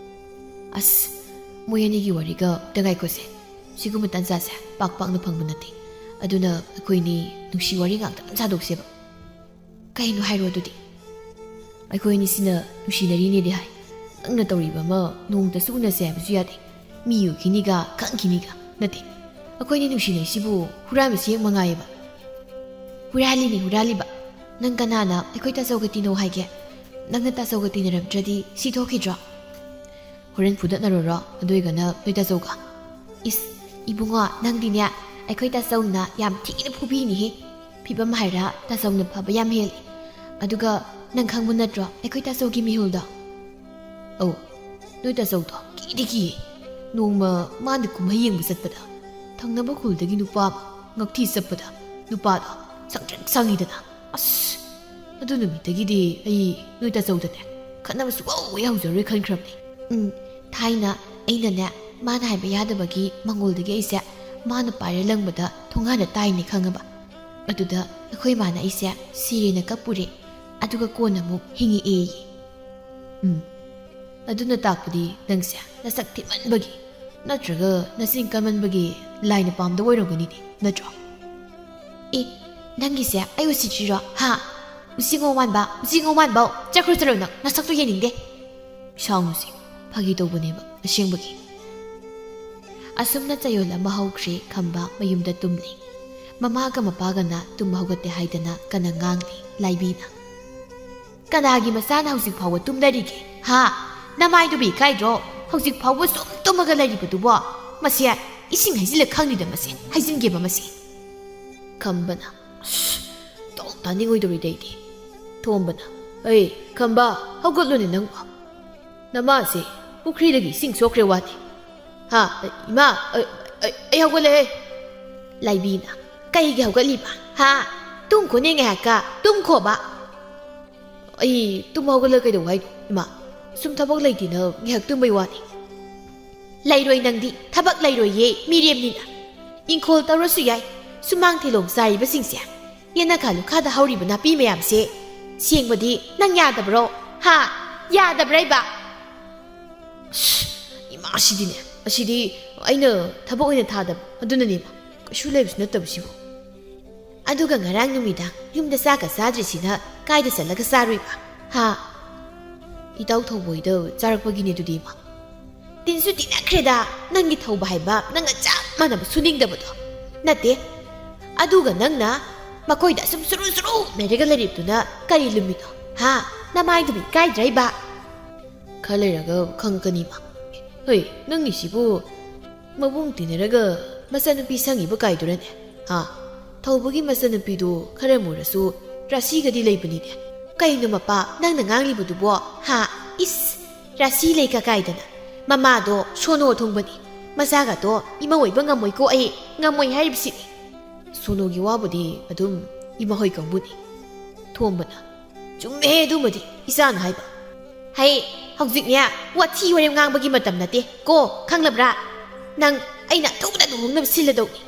ꯑꯁ ꯃꯣꯏ ꯑꯅꯤꯒꯤ ꯋꯥꯔꯤꯒ ꯑꯝꯇ ꯉꯥꯏꯈꯣꯁꯦ ꯁꯤꯒꯨꯝꯕ ꯇꯥꯟꯖꯥꯁꯦ ꯄꯥꯛ ꯄꯥꯛꯅ ꯐꯪꯕ ꯅꯠꯇꯦ ꯑꯗꯨꯅ ꯑꯩꯈꯣꯏꯅꯤ ꯅꯨꯡꯁꯤ ꯋꯥꯔꯤ ꯉꯥꯛꯇꯪ ꯁꯥꯗꯣꯛꯁꯦꯕ ꯀꯩꯅꯣ ꯍꯥꯏꯔꯣ ꯑꯗꯨꯗꯤ ꯑꯩꯈꯣꯏꯅꯤꯁꯤꯅ ꯅꯨꯡꯁꯤꯅꯔꯤꯅꯦꯗꯤ ꯍꯥꯏ ꯅꯪꯅ ꯇꯧꯔꯤꯕ ꯑꯃ ꯅꯣꯡꯇꯁꯨ ꯎꯅꯁꯦ ꯍꯥꯏꯕꯁꯨ ꯌꯥꯗꯦ ꯃꯤ ꯎꯈꯤꯅꯤꯒ ꯈꯪꯈꯤꯅꯤꯒ ꯅꯠꯇꯦ ꯑꯩꯈꯣꯏꯅꯤ ꯅꯨꯡꯁꯤꯅꯩꯁꯤꯕꯨ ꯍꯨꯔꯥꯟꯕꯁꯤ ꯍꯦꯛ ꯃꯉꯥꯏꯌꯦꯕ ꯍꯨꯔꯥꯜꯂꯤꯅꯤ ꯍꯨꯔꯥꯜꯂꯤꯕ ꯅꯪ ꯀꯅꯥꯅ ꯑꯩꯈꯣꯏ ꯇꯥꯆꯧꯒ ꯇꯤꯟꯅꯧ ꯍꯥꯏꯒꯦ ꯅꯪꯅ ꯇꯥꯆꯧꯒ ꯇꯤꯟꯅꯔꯝꯗ꯭ꯔꯗꯤ ꯁꯤ ꯊꯣꯛꯈꯤꯗ꯭ꯔꯣ ꯍꯣꯔꯦꯟ ꯐꯨꯗꯠꯅꯔꯨꯔꯣ ꯑꯗꯨ ꯑꯣꯏꯒꯅ ꯅꯣꯏ ꯇꯥꯆꯧꯒ ꯏꯁ ꯏꯕꯨꯡꯉꯣ ꯅꯪꯗꯤꯅꯦ ꯑꯩꯈꯣꯏ ꯇꯥꯆꯧꯅ ꯌꯥꯝ ꯊꯤꯅ ꯐꯨꯕꯤꯅꯤꯍꯦ ꯐꯤꯕꯝ ꯍꯥꯏꯔ ꯇꯥꯆꯧꯅ ꯐꯕ ꯌꯥꯝ ꯍꯦꯜꯂꯤ ꯑꯗꯨꯒ ꯅꯪ ꯈꯪꯕ ꯅꯠꯇ꯭ꯔꯣ ꯑꯩꯈꯣꯏ ꯇꯥꯆꯧꯒꯤ ꯃꯤꯍꯨꯜꯗꯣ ꯑꯧ ꯅꯣꯏ ꯇꯥꯆꯧꯗꯣ ꯀꯤꯗꯤ ꯀꯤꯌꯦ ꯅꯣꯡꯃ ꯃꯥꯅ ꯀꯨꯝꯍꯩ ꯌꯦꯡꯕ ꯆꯠꯄꯗ ꯊꯪꯅꯕ ꯈꯨꯜꯗꯒꯤ ꯅꯨꯄꯥ ꯑꯃ ꯉꯛꯊꯤ ꯆꯠꯄꯗ ꯅꯨꯄꯥꯗꯣ ꯁꯪꯇ꯭ꯔꯤꯛ ꯁꯪꯉꯤꯗꯅ ꯑꯁ ꯑꯗꯨ ꯅꯨꯃꯤꯠꯇꯒꯤꯗꯤ ꯑꯩ ꯅꯣꯏ ꯇꯥꯆꯧꯗꯅꯦ ꯈꯠꯅꯕ ꯁꯨꯛꯍꯧ ꯌꯥꯎꯖꯔꯣꯏ ꯈꯟꯈ꯭ꯔꯕꯅꯤ ꯊꯥꯏꯅ ꯑꯩꯅꯅꯦ ꯃꯥꯅ ꯍꯥꯏꯕ ꯌꯥꯗꯕꯒꯤ ꯃꯪꯒꯣꯜꯗꯒꯤ ꯑꯩꯁꯦ ꯃꯥꯅ ꯄꯥꯏꯔ ꯂꯪꯕꯗ ꯊꯣꯡꯒꯥꯟꯗ ꯇꯥꯏꯅꯦ ꯈꯪꯉꯕ ꯑꯗꯨꯗ ꯑꯩꯈꯣꯏ ꯃꯥꯅ ꯑꯩꯁꯦ ꯁꯤꯔꯦꯅ ꯀꯞꯄꯨꯔꯦ ꯑꯗꯨꯒ ꯀꯣꯟꯅ ꯑꯃꯨꯛ ꯍꯤꯡꯉꯛꯑꯦꯌꯦ ꯑꯗꯨꯅ ꯇꯥꯛꯄꯗꯤ ꯅꯪꯁꯦ ꯅꯁꯛ ꯊꯤꯃꯟꯕꯒꯤ ꯅꯠꯇ꯭ꯔꯒ ꯅꯆꯤꯟ ꯀꯟꯃꯟꯕꯒꯤ ꯂꯥꯏꯅ ꯄꯥꯝꯗꯕ ꯑꯣꯏꯔꯝꯒꯅꯤꯅꯦ ꯅꯠꯇ꯭ꯔꯣ ꯅꯪꯒꯤꯁꯦ ꯑꯩ ꯎꯁꯤꯠꯇ꯭ꯔꯤꯔꯣ ꯍꯥ ꯎꯆꯤꯉꯣ ꯃꯥꯟꯕ ꯆꯠꯈ꯭ꯔꯣ ꯅꯪ ꯅꯁꯛꯇꯣ ꯌꯦꯡꯅꯤꯡꯗꯦ ꯁꯥꯎꯅꯨꯁꯤ ꯐꯥꯒꯤ ꯇꯧꯕꯅꯦꯕ ꯑꯁꯦꯡꯕꯒꯤ ꯑꯁꯨꯝꯅ ꯆꯌꯣꯜ ꯑꯃ ꯍꯧꯈ꯭ꯔꯦ ꯈꯝꯕ ꯃꯌꯨꯝꯗ ꯇꯨꯝꯂꯤ ꯃꯃꯥꯒ ꯃꯄꯥꯒꯅ ꯇꯨꯝꯕ ꯍꯧꯒꯠꯇꯦ ꯍꯥꯏꯗꯅ ꯀꯟꯅ ꯉꯥꯡꯂꯤ ꯂꯥꯏꯕꯤꯅ ꯀꯅꯥꯒꯤ ꯃꯆꯥꯅ ꯍꯧꯖꯤꯛ ꯐꯥꯎꯕ ꯇꯨꯝꯅꯔꯤꯒꯦ ꯍꯥ ꯅꯃꯥꯏꯗꯨꯕꯤ ꯀꯥꯏꯗ꯭ꯔꯣ ꯍꯧꯖꯤꯛ ꯐꯥꯎꯕ ꯁꯨꯝ ꯇꯨꯝꯃꯒ ꯂꯩꯔꯤꯕꯗꯨꯕꯣ ꯃꯁꯤ ꯏꯁꯤꯡ ꯍꯩꯖꯤꯜꯂ ꯈꯪꯅꯤꯗ ꯃꯁꯤ ꯍꯩꯖꯤꯟꯒꯦꯕ ꯃꯁꯤ ꯈꯝꯕꯅ ꯇꯥꯅꯤꯡꯉꯣꯏꯗꯧꯔꯤꯗꯩꯗꯤ ꯊꯣꯝꯕꯅ ꯑꯩ ꯈꯝꯕ ꯍꯧꯒꯠꯂꯨꯅꯦ ꯅꯪꯕꯣ ꯅꯃꯥꯁꯦ ꯄꯨꯈ꯭ꯔꯤꯗꯒꯤ ꯏꯁꯤꯡ ꯁꯣꯛꯈ꯭ꯔꯦ ꯋꯥꯅꯤ ꯍꯥ ꯏꯃꯥ ꯑꯩ ꯍꯧꯒꯠꯂꯛꯑꯦ ꯂꯥꯏꯕꯤꯅ ꯀꯩꯒꯤ ꯍꯧꯒꯠꯂꯤꯕ ꯍꯥ ꯇꯨꯝꯈꯣꯅꯦ ꯉꯥꯏꯍꯥꯛꯀ ꯇꯨꯝꯈꯣꯕ ꯑꯩ ꯇꯨꯝ ꯍꯧꯒꯠꯂꯒ ꯀꯩꯗꯧ ꯍꯥꯏꯅꯣ ꯏꯃꯥ ꯁꯨꯝ ꯊꯕꯛ ꯂꯩꯇꯦꯅ ꯉꯥꯏꯍꯥꯛ ꯇꯨꯝꯕꯩ ꯋꯥꯅꯤ ꯂꯩꯔꯣꯏ ꯅꯪꯗꯤ ꯊꯕꯛ ꯂꯩꯔꯣꯏꯌꯦ ꯃꯤꯔꯦꯝꯅꯤꯅ ꯏꯪꯈꯣꯜ ꯇꯧꯔꯁꯨ ꯌꯥꯏ ꯁꯨꯃꯥꯡ ꯊꯤꯂꯣꯡ ꯆꯥꯔꯤꯕꯁꯤꯡꯁꯦ ꯌꯦꯅꯈꯥ ꯂꯨꯈꯥꯗ ꯍꯧꯔꯤꯕ ꯅꯥꯄꯤ ꯃꯌꯥꯝꯁꯦ ꯁꯦꯡꯕꯗꯤ ꯅꯪ ꯌꯥꯗꯕ꯭ꯔꯣ ꯍꯥ ꯌꯥꯗꯕ꯭ꯔꯩꯕ ꯏꯃꯥꯁꯤꯗꯤꯅꯦ ꯑꯁꯤꯗꯤ ꯑꯩꯅ ꯊꯕꯛ ꯑꯣꯏꯅ ꯊꯥꯗꯕ ꯑꯗꯨꯅꯅꯦꯕ ꯀꯩꯁꯨ ꯂꯩꯕꯁꯨ ꯅꯠꯇꯕꯁꯤꯕꯨ ꯑꯗꯨꯒ ꯉꯔꯥꯡ ꯅꯨꯃꯤꯗꯥꯡ ꯌꯨꯝꯗ ꯆꯥꯛꯀ ꯆꯥꯗ꯭ꯔꯤꯁꯤꯅ ꯀꯥꯏꯗ ꯆꯠꯂꯒ ꯆꯥꯔꯨꯏꯕ ꯍꯥ ꯏꯇꯥꯎ ꯊꯧꯕꯣꯏꯗ ꯆꯥꯔꯛꯄꯒꯤꯅꯦ ꯑꯗꯨꯗꯤ ꯏꯃꯥ ꯇꯤꯟꯁꯨ ꯇꯤꯟꯅꯈ꯭ꯔꯦꯗ ꯅꯪꯒꯤ ꯊꯧꯕ ꯍꯥꯏꯕ ꯅꯪꯒ ꯆꯞ ꯃꯥꯟꯅꯕ ꯁꯨꯅꯤꯡꯗꯕꯗꯣ ꯅꯠꯇꯦ ꯑꯗꯨꯒ ꯅꯪꯅ ꯃꯈꯣꯏꯗ ꯁꯨꯝ ꯁꯨꯔꯨ ꯁꯨꯔꯨ ꯂꯩꯔꯒ ꯂꯩꯔꯤꯕꯗꯨꯅ ꯀꯔꯤ ꯂꯨꯝꯃꯤꯅꯣ ꯍꯥ ꯅꯃꯥꯏꯗꯨꯕꯨ ꯏꯀꯥꯏꯗ꯭ꯔꯩꯕ ꯈꯔ ꯂꯩꯔꯒ ꯈꯪꯉꯛꯀꯅꯤꯃ ꯍꯣꯏ ꯅꯪꯒꯤꯁꯤꯕꯨ ꯃꯕꯨꯡ ꯇꯤꯟꯅꯔꯒ ꯃꯆꯥꯅꯨꯄꯤ ꯁꯪꯉꯤꯕ ꯀꯥꯏꯗꯨꯔꯅꯦ ꯍꯥ ꯊꯧꯕꯒꯤ ꯃꯆꯥꯅꯨꯄꯤꯗꯨ ꯈꯔ ꯃꯨꯔꯁꯨ ꯔꯥꯁꯤꯒꯗꯤ ꯂꯩꯕꯅꯤꯅꯦ ꯀꯩꯅꯣ ꯃꯄꯥ ꯅꯪꯅ ꯉꯥꯡꯂꯤꯕꯗꯨꯕꯣ ꯍꯥ ꯏꯁ ꯔꯥꯁꯤ ꯂꯩꯀ ꯀꯥꯏꯗꯅ ꯃꯃꯥꯗꯣ ꯁꯣꯅꯣ ꯊꯨꯡꯕꯅꯤ ꯃꯆꯥꯒꯗꯣ ꯏꯃꯥ ꯑꯣꯏꯕ ꯉꯝꯃꯣꯏꯀꯣ ꯑꯩ ꯉꯝꯃꯣꯏ ꯍꯥꯏꯔꯤꯕꯁꯤꯅꯤ ꯁꯣꯅꯣꯒꯤ ꯋꯥꯕꯨꯗꯤ ꯑꯗꯨꯝ ꯏꯃꯥꯍꯣꯏ ꯀꯥꯡꯕꯨꯅꯤ ꯊꯣꯝꯕꯅ ꯆꯨꯝꯃꯦ ꯑꯗꯨꯃꯗꯤ ꯏꯆꯥꯅ ꯍꯥꯏꯕ ꯍꯩ ꯍꯧꯖꯤꯛꯅꯦ ꯋꯥꯊꯤ ꯋꯥꯔꯦꯝ ꯉꯥꯡꯕꯒꯤ ꯃꯇꯝ ꯅꯠꯇꯦ ꯀꯣ ꯈꯪꯂꯕ꯭ꯔꯥ ꯅꯪ ꯑꯩꯅ ꯊꯨꯅ ꯂꯨꯍꯣꯡꯅꯕ ꯁꯤꯜꯂꯗꯧꯅꯤ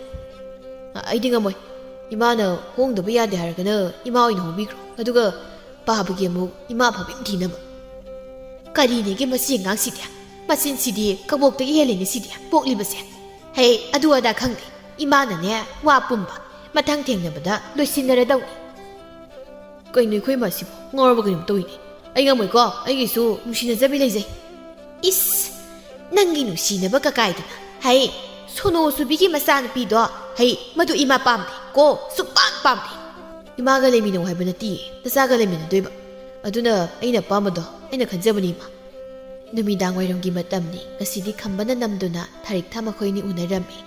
ꯑꯩꯗꯤ ꯉꯝꯃꯣꯏ ꯏꯃꯥꯅ ꯍꯣꯡꯗꯕ ꯌꯥꯗꯦ ꯍꯥꯏꯔꯒꯅ ꯏꯃꯥ ꯑꯣꯏꯅ ꯍꯣꯡꯕꯤꯈ꯭ꯔꯣ ꯑꯗꯨꯒ ꯄꯥꯕꯒꯤ ꯑꯃꯨꯛ ꯏꯃꯥ ꯐꯕꯤꯡ ꯊꯤꯅꯕ ꯀꯔꯤꯅꯦꯒꯦ ꯃꯁꯤ ꯑꯉꯥꯡꯁꯤꯗꯤ ꯃꯆꯤꯟꯁꯤꯗꯤ ꯀꯕꯣꯛꯇꯒꯤ ꯍꯦꯜꯂꯤꯅꯦ ꯁꯤꯗꯤ ꯄꯣꯛꯂꯤꯕꯁꯦ ꯍꯦ ꯑꯗꯨ ꯑꯗꯥ ꯈꯪꯗꯦ ꯏꯃꯥꯅꯅꯦ ꯋꯥ ꯄꯨꯝꯕ ꯃꯊꯪ ꯊꯦꯡꯅꯕꯗ ꯂꯣꯏꯁꯤꯟꯅꯔꯗꯧꯅꯤ ꯀꯩꯅꯣ ꯑꯩꯈꯣꯏ ꯃꯥꯁꯤꯕꯨ ꯉꯥꯎꯔꯕ ꯀꯩꯅꯣ ꯇꯧꯏꯅꯦ ꯑꯩ ꯉꯝꯃꯣꯏꯀꯣ ꯑꯩꯒꯤꯁꯨ ꯅꯨꯡꯁꯤꯅꯖꯕꯤ ꯂꯩꯖꯩ ꯏꯁ ꯅꯪꯒꯤ ꯅꯨꯡꯁꯤꯅꯕ ꯀꯀꯥꯏꯗꯅ ꯍꯩ ꯁꯣꯅꯣ ꯁꯨꯕꯤꯒꯤ ꯃꯆꯥꯅꯨꯄꯤꯗꯣ ꯍꯩ ꯃꯗꯨ ꯏꯃꯥ ꯄꯥꯝꯗꯦ ꯀꯣ ꯁꯨꯛꯄꯥꯝ ꯄꯥꯝꯗꯦ ꯏꯃꯥꯒ ꯂꯩꯃꯤꯟꯅꯧ ꯍꯥꯏꯕ ꯅꯠꯇꯤꯌꯦ ꯅꯆꯥꯒ ꯂꯩꯃꯤꯟꯅꯗꯣꯏꯕ ꯑꯗꯨꯅ ꯑꯩꯅ ꯑꯄꯥꯝꯕꯗꯣ ꯑꯩꯅ ꯈꯟꯖꯕꯅꯤ ꯏꯃꯥ ꯅꯨꯃꯤꯗꯥꯡ ꯋꯥꯏꯔꯝꯒꯤ ꯃꯇꯝꯅꯤ ꯉꯁꯤꯗꯤ ꯈꯝꯕꯅ ꯅꯝꯗꯨꯅ ꯊꯥꯔꯤꯛꯊꯥ ꯃꯈꯣꯏꯅꯤ ꯎꯅꯔꯝꯃꯤ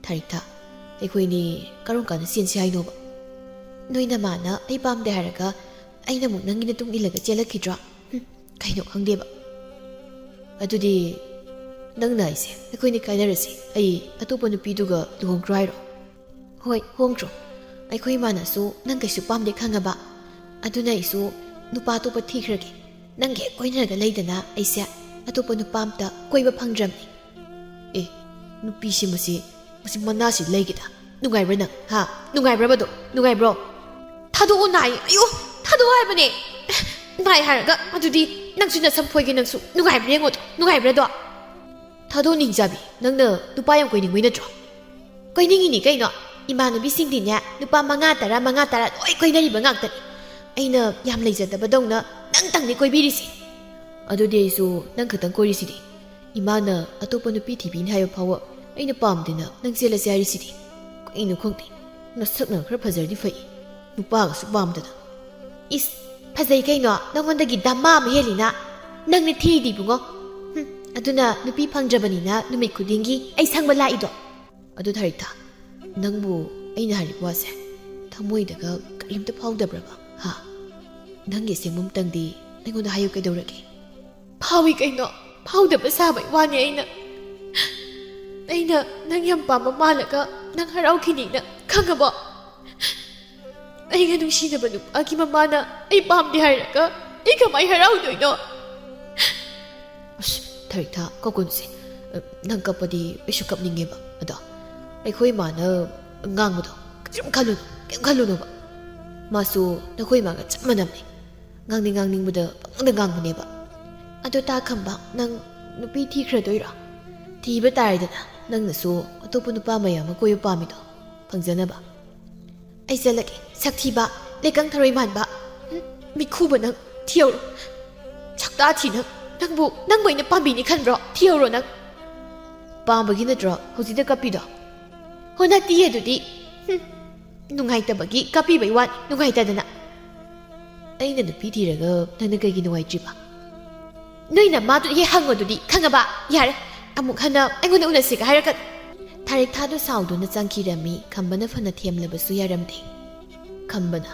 ꯊꯥꯔꯤꯛꯊꯥ ꯑꯩꯈꯣꯏꯅꯤ ꯀꯔꯝ ꯀꯥꯟꯗ ꯆꯦꯟꯁꯤ ꯍꯥꯏꯅꯣꯕ ꯅꯣꯏ ꯅꯃꯥꯅ ꯑꯩ ꯄꯥꯝꯗꯦ ꯍꯥꯏꯔꯒ ꯑꯩꯅ ꯑꯃꯨꯛ ꯅꯪꯒꯤ ꯃꯇꯨꯡ ꯏꯜꯂꯒ ꯆꯦꯜꯂꯛꯈꯤꯗ꯭ꯔꯣ ꯀꯩꯅꯣ ꯈꯪꯗꯦꯕ ꯑꯗꯨꯗꯤ ꯅꯪꯅ ꯑꯩꯁꯦ ꯑꯩꯈꯣꯏꯅꯤ ꯀꯥꯏꯅꯔꯁꯤ ꯑꯩ ꯑꯇꯣꯞꯄ ꯅꯨꯄꯤꯗꯨꯒ ꯂꯨꯍꯣꯡꯈ꯭ꯔꯣ ꯍꯥꯏꯔꯣ ꯍꯣꯏ ꯍꯣꯡꯈ꯭ꯔꯣ ꯑꯩꯈꯣꯏ ꯏꯃꯥꯅꯁꯨ ꯅꯪ ꯀꯩꯁꯨ ꯄꯥꯝꯗꯦ ꯈꯪꯉꯕ ꯑꯗꯨꯅ ꯑꯩꯁꯨ ꯅꯨꯄꯥ ꯑꯇꯣꯞꯄ ꯊꯤꯈ꯭ꯔꯒꯦ ꯅꯪꯒꯤ ꯍꯦꯛ ꯀꯣꯏꯅꯔꯒ ꯂꯩꯗꯅ ꯑꯩꯁꯦ ꯑꯇꯣꯞꯄ ꯅꯨꯄꯥ ꯑꯝꯇ ꯀꯣꯏꯕ ꯐꯪꯗ꯭ꯔꯕꯅꯤ ꯑꯦ ꯅꯨꯄꯤꯁꯤ ꯃꯁꯤ ꯃꯅꯥꯁꯤ ꯂꯩꯒꯦꯗ ꯅꯨꯡꯉꯥꯏꯕ꯭ꯔꯥ ꯅꯪ ꯍꯥ ꯅꯨꯡꯉꯥꯏꯕ꯭ꯔꯕꯗꯣ ꯅꯨꯡꯉꯥꯏꯕ꯭ꯔꯣ ꯊꯥꯗꯣꯛꯑꯣ ꯅꯥꯏ ꯑꯌꯣ ꯊꯥꯗꯣꯛꯑꯣ ꯍꯥꯏꯕꯅꯦ ꯅꯥꯏ ꯍꯥꯏꯔꯒ ꯑꯗꯨꯗꯤ ꯅꯪꯁꯨ ꯅꯁꯝꯐꯣꯏꯒꯤ ꯅꯪꯁꯨ ꯅꯨꯡꯉꯥꯏꯕ꯭ꯔꯥ ꯌꯦꯡꯉꯣꯗꯣ ꯅꯨꯡꯉꯥꯏꯕ꯭ꯔꯥꯗꯣ ꯊꯥꯗꯣꯛꯅꯤꯡꯖꯥꯕꯤ ꯅꯪꯅ ꯅꯨꯄꯥ ꯌꯥꯝ ꯀꯣꯏꯅꯤꯡꯕꯩ ꯅꯠꯇ꯭ꯔꯣ ꯀꯣꯏꯅꯤꯡꯉꯤꯅꯤ ꯀꯩꯅꯣ ꯏꯃꯥꯟꯅꯕꯤꯁꯤꯡꯗꯤꯅꯦ ꯅꯨꯄꯥ 5 10 ꯂꯣꯏ ꯀꯣꯏꯅꯔꯤꯕ ꯉꯥꯛꯇꯅꯤ ꯑꯩꯅ ꯌꯥꯝ ꯂꯩꯖꯗꯕꯗꯧꯅ ꯅꯪꯇꯪꯅꯤ ꯀꯣꯏꯕꯤꯔꯤꯁꯤ ꯑꯗꯨꯗꯤ ꯑꯩꯁꯨ ꯅꯪ ꯈꯛꯇꯪ ꯀꯣꯏꯔꯤꯁꯤꯗꯤ ꯏꯃꯥꯅ ꯑꯇꯣꯞꯄ ꯅꯨꯄꯤ ꯊꯤꯕꯤꯅꯤ ꯍꯥꯏꯕ ꯐꯥꯎꯕ ꯑꯩꯅ ꯄꯥꯝꯗꯦꯅ ꯅꯪ ꯆꯦꯜꯂꯁꯤ ꯍꯥꯏꯔꯤꯁꯤꯗꯤ ꯀꯩꯅꯣ ꯈꯪꯗꯦ ꯅꯁꯛꯅ ꯈꯔ ꯐꯖꯔꯗꯤ ꯐꯩ ꯅꯨꯄꯥꯒꯁꯨ ꯄꯥꯝꯗꯅ ꯏꯁ ꯐꯖꯩ ꯀꯩꯅꯣ ꯅꯪꯉꯣꯟꯗꯒꯤ ꯗꯃꯥ ꯑꯃ ꯍꯦꯜꯂꯤꯅ ꯅꯪꯅ ꯊꯤꯔꯤꯗꯤ ꯏꯕꯨꯡꯉꯣ ꯑꯗꯨꯅ ꯅꯨꯄꯤ ꯐꯪꯗ꯭ꯔꯕꯅꯤꯅ ꯅꯨꯃꯤꯠ ꯈꯨꯗꯤꯡꯒꯤ ꯑꯩ ꯁꯪꯕ ꯂꯥꯛꯏꯗꯣ ꯑꯗꯨ ꯊꯥꯔꯤꯛꯊꯥ ꯅꯪꯕꯨ ꯑꯩꯅ ꯍꯥꯏꯔꯤꯕ ꯋꯥꯁꯦ ꯊꯃꯣꯏꯗꯒ ꯀꯔꯤꯝꯇ ꯐꯥꯎꯗꯕ꯭ꯔꯕ ꯍꯥ ꯅꯪꯒꯤ ꯑꯁꯦꯡꯕꯝꯇꯪꯗꯤ ꯑꯩꯉꯣꯟꯗ ꯍꯥꯏꯌꯨ ꯀꯩꯗꯧꯔꯒꯦ ꯐꯥꯎꯏ ꯀꯩꯅꯣ ꯐꯥꯎꯗꯕ ꯁꯥꯕꯩ ꯋꯥꯅꯤ ꯑꯩꯅ ꯅꯪ ꯌꯥꯝ ꯄꯥꯝꯕ ꯃꯥꯜꯂꯒ ꯅꯪ ꯍꯔꯥꯎꯈꯤꯅꯤꯅ ꯈꯪꯉꯕꯣ ꯑꯩꯒ ꯅꯨꯡꯁꯤꯅꯕ ꯅꯨꯄꯥꯒꯤ ꯃꯃꯥꯅ ꯑꯩ ꯄꯥꯝꯗꯦ ꯍꯥꯏꯔꯒ ꯑꯩ ꯀꯃꯥꯏ ꯍꯔꯥꯎꯗꯣꯏꯅꯣ ꯑꯁ ꯊꯥꯔꯤꯛꯊꯥ ꯀꯧꯒꯨꯟꯁꯦ ꯅꯪ ꯀꯞꯄꯗꯤ ꯑꯩꯁꯨ ꯀꯞꯅꯤꯡꯉꯦꯕ ꯑꯗꯣ ꯑꯩꯈꯣꯏ ꯏꯃꯥꯅ ꯉꯥꯡꯕꯗꯣ ꯀꯩꯝ ꯈꯜꯂꯨꯅꯣꯕ ꯃꯥꯁꯨ ꯅꯈꯣꯏ ꯏꯃꯥꯒ ꯆꯞ ꯃꯥꯟꯅꯕꯅꯤ ꯉꯥꯡꯅꯤꯡꯕꯗ ꯄꯪꯉꯥꯡꯗ ꯉꯥꯡꯕꯅꯦꯕ ꯑꯗꯣ ꯇꯥꯈꯝꯕ ꯅꯪ ꯅꯨꯄꯤ ꯊꯤꯈ꯭ꯔꯗꯣꯏꯔꯣ ꯊꯤꯕ ꯇꯥꯔꯦꯗꯅ ꯅꯪꯅꯁꯨ ꯑꯇꯣꯞꯄ ꯅꯨꯄꯥ ꯃꯌꯥꯝ ꯑꯃ ꯀꯣꯏꯕ ꯄꯥꯝꯃꯤꯗꯣ ꯐꯪꯖꯅꯕ ꯑꯩ ꯆꯠꯂꯒꯦ ꯁꯛꯊꯤꯕ ꯂꯩꯀꯪ ꯊꯔꯣꯏ ꯃꯥꯟꯕ ꯃꯤꯈꯨꯕ ꯅꯪ ꯊꯤꯍꯧꯔꯣ ꯁꯛꯇꯥ ꯊꯤ ꯅꯪꯕꯨ ꯑꯩꯅ ꯄꯥꯝꯕꯤꯅꯤ ꯈꯟꯕ꯭ꯔꯣ ꯊꯤꯍꯧꯔꯣ ꯅꯪ ꯄꯥꯝꯕꯒꯤ ꯅꯠꯇ꯭ꯔꯣ ꯍꯧꯖꯤꯛꯇ ꯀꯞꯄꯤꯗꯣ ꯍꯣ ꯅꯠꯇꯤꯌꯦ ꯑꯗꯨꯗꯤ ꯅꯨꯡꯉꯥꯏꯇꯕꯒꯤ ꯀꯞꯄꯤꯕꯩ ꯋꯥꯅꯤ ꯅꯨꯡꯉꯥꯏꯇꯗꯅ ꯑꯩꯅ ꯅꯨꯄꯤ ꯊꯤꯔꯒ ꯅꯪꯅ ꯀꯩꯒꯤ ꯅꯨꯡꯉꯥꯏꯇ꯭ꯔꯤꯕ ꯅꯣꯏꯅ ꯃꯥꯗꯨ ꯍꯦꯛ ꯍꯪꯉꯣꯗꯨꯗꯤ ꯈꯪꯉꯕ ꯌꯥꯔꯦ ꯑꯃꯨꯛ ꯍꯟꯅ ꯑꯩꯉꯣꯟꯗ ꯎꯅꯁꯤꯒ ꯍꯥꯏꯔꯛꯀꯅꯨ ꯊꯥꯔꯤꯛꯊꯥꯗꯨ ꯁꯥꯎꯗꯨꯅ ꯆꯪꯈꯤꯔꯝꯃꯤ ꯈꯝꯕꯅ ꯐꯅ ꯊꯦꯝꯂꯕꯁꯨ ꯌꯥꯔꯝꯗꯦ ꯈꯝꯕꯅ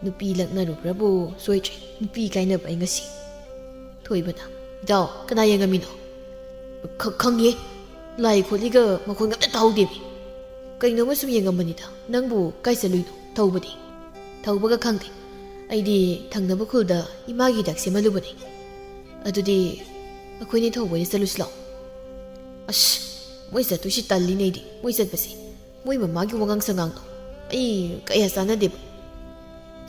ꯅꯨꯄꯤ ꯂꯛꯅꯔꯨꯕ꯭ꯔꯕꯨ ꯁꯣꯏꯗ꯭ꯔꯦ ꯅꯨꯄꯤ ꯀꯥꯏꯅꯕ ꯑꯩ ꯉꯁꯤ ꯊꯣꯏꯕꯅ ꯏꯇꯥꯎ ꯀꯅꯥ ꯌꯦꯡꯉꯝꯃꯤꯅꯣ ꯈꯪꯉꯦ ꯂꯥꯏ ꯈꯣꯠꯂꯤꯒ ꯃꯈꯣꯟ ꯑꯝꯇ ꯇꯥꯍꯧꯗꯦꯃꯤ ꯀꯩꯅꯣꯝꯃ ꯁꯨꯝ ꯌꯦꯡꯉꯝꯕꯅꯤꯗ ꯅꯪꯕꯨ ꯀꯥꯏ ꯆꯠꯂꯨꯏꯅꯣ ꯊꯧꯕꯒ ꯈꯪꯗꯦ ꯑꯩꯗꯤ ꯊꯪꯅꯕ ꯈꯨꯜꯗ ꯏꯃꯥꯒꯤ ꯍꯤꯗꯥꯛ ꯁꯦꯝꯍꯜꯂꯨꯕꯅꯤ ꯑꯗꯨꯗꯤ ꯑꯩꯈꯣꯏꯅꯤ ꯊꯧꯕ ꯑꯣꯏꯅ ꯆꯠꯂꯨꯁꯤ ꯂꯥꯛꯑꯣ ꯑꯁ ꯃꯣꯏ ꯆꯠꯇꯣꯏꯁꯤ ꯇꯜꯂꯤꯅꯦ ꯑꯩꯗꯤ ꯃꯣꯏ ꯆꯠꯄꯁꯤ ꯃꯣꯏ ꯃꯃꯥꯒꯤ ꯋꯥꯉꯥꯡ ꯁꯉꯥꯡꯗꯣ ꯑꯩ ꯀꯌꯥ ꯆꯥꯟꯅꯗꯦꯕ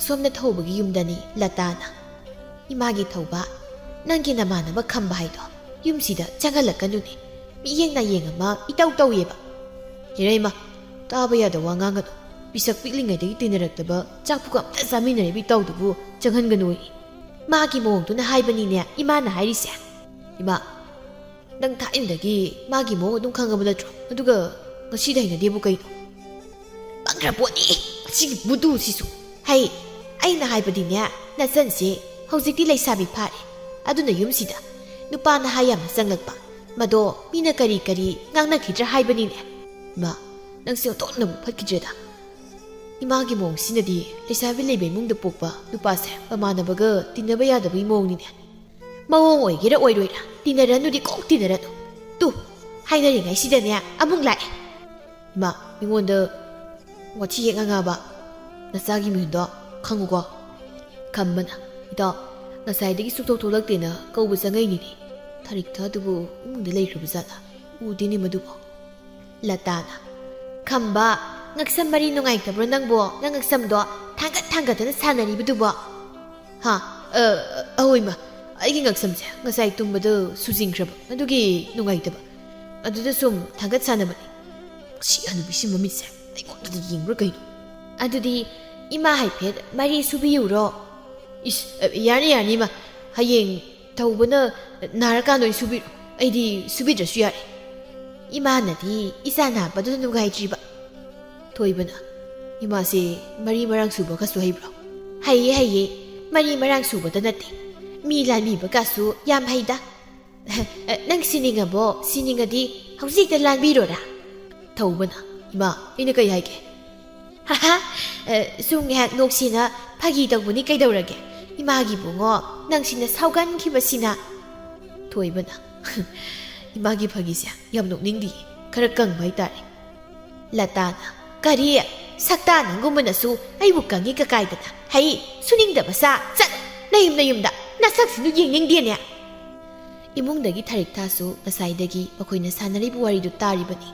ꯁꯣꯝꯅ ꯊꯧꯕꯒꯤ ꯌꯨꯝꯗꯅꯤ ꯂꯇꯥꯅ ꯏꯃꯥꯒꯤ ꯊꯧꯕ ꯅꯪꯒꯤ ꯅꯃꯥꯟꯅꯕ ꯈꯝꯕ ꯍꯥꯏꯗꯣ ꯌꯨꯝꯁꯤꯗ ꯆꯪꯍꯜꯂꯛꯀꯅꯨꯅꯦ ꯃꯤꯠꯌꯦꯡ ꯅꯥꯌꯦꯡ ꯑꯃ ꯏꯇꯧ ꯇꯧꯏꯌꯦꯕ ꯏꯔꯩꯃ ꯇꯥꯕ ꯌꯥꯗ ꯋꯥ ꯉꯥꯡꯒꯅꯨ ꯄꯤꯁꯛ ꯄꯤꯛꯂꯤꯉꯩꯗꯒꯤ ꯇꯤꯟꯅꯔꯛꯇꯕ ꯆꯥꯛꯄꯨꯒ ꯑꯝꯇ ꯆꯥꯃꯤꯟꯅꯔꯤꯕ ꯏꯇꯧꯗꯨꯕꯨ ꯆꯪꯍꯟꯒꯅꯨ ꯃꯥꯒꯤ ꯃꯑꯣꯡꯗꯨꯅ ꯍꯥꯏꯕꯅꯤꯅꯦ ꯏꯃꯥꯅ ꯍꯥꯏꯔꯤꯁꯦ ꯏꯃꯥ ꯅꯪ ꯊꯥꯏꯅꯗꯒꯤ ꯃꯥꯒꯤ ꯃꯑꯣꯡ ꯑꯗꯨꯝ ꯈꯪꯉꯕ ꯅꯠꯇ꯭ꯔꯣ ꯑꯗꯨꯒ ꯉꯁꯤꯗ ꯍꯩꯅꯗꯦꯕꯨ ꯀꯩꯅꯣ ꯄꯪꯈ꯭ꯔ ꯄꯣꯠꯅꯤ ꯃꯁꯤꯒꯤ ꯕꯨꯗꯨꯁꯤꯁꯨ ꯍꯩ ꯑꯩꯅ ꯍꯥꯏꯕꯗꯤꯅꯦ ꯅꯆꯟꯁꯦ ꯍꯧꯖꯤꯛꯇꯤ ꯂꯩꯁꯥꯕꯤ ꯐꯥꯔꯦ ꯑꯗꯨꯅ ꯌꯨꯝꯁꯤꯗ ꯅꯨꯄꯥ ꯅꯍꯥ ꯌꯥꯝꯅ ꯆꯪꯂꯛꯄ ꯃꯗꯣ ꯃꯤꯅ ꯀꯔꯤ ꯉꯥꯡꯅꯈꯤꯗ꯭ꯔꯥ ꯍꯥꯏꯕꯅꯤꯅꯦ ꯏꯃꯥ ꯅꯪꯁꯦ ꯑꯣꯟꯊꯣꯛꯅꯕꯨ ꯐꯠꯈꯤꯗ꯭ꯔꯦꯗ 이마기 몽신어디 레사비 레베 몽드 뽑바 누빠세 마마나버가 띠나바 야다비 몽니네 마옹 오이기라 오이로이라 띠나라 누디 꼭 띠나라도 또 하이나리가 시대냐 아뭉라이 이마 미몬더 와치에 강아바 나사기 민도 강우고 감마나 이다 나사이데기 쑥톡 돌락데나 거부 상가이니니 타릭타두부 몽드 레이르부자다 우디니 마두보 라타나 감바 ngaksan mari nungai tabro nangbo nang ngaksamdo thangkat sanaribudubo ha ahoima aigi ngaksamse ngasai tumbado sujingkraba adugi nungai taba aduda sum thangkat sanabani si anu bisim mamitse aikodadi yingbra kaino adudi ima haipet mari subiyuro is yani ma hayeng taubana narakanoi subiru aidi subidrasu yare ima nadi isana badu nungai jiba 토이브나 이마세 머리 머랑 수버 가수 해브로 하이에 머리 머랑 수버도 나대 미란미버 가수 얌하이다 능 시닝가보 시닝가디 hꯧ직다 란비로라 토우브나 이마 이네 그이 하이게 하하 숭해 녹시나 파기 덕분이 그이더라게 이마기 붕어 낭신나 사우간 기버시나 토이브나 이마기 파기세 얌 녹닝디 खरा कंग भाई तारे लताना करी सक्ता नंगुमनसु आइबु कंगी ककाइदना हई सुनिंगदबसा चत नयुमदा नसक्सिनु येंगिंगदेने इमुंगदगी थारिकथासु नसाइदगी मखोइना सानरिबु वारिदु तारिबनी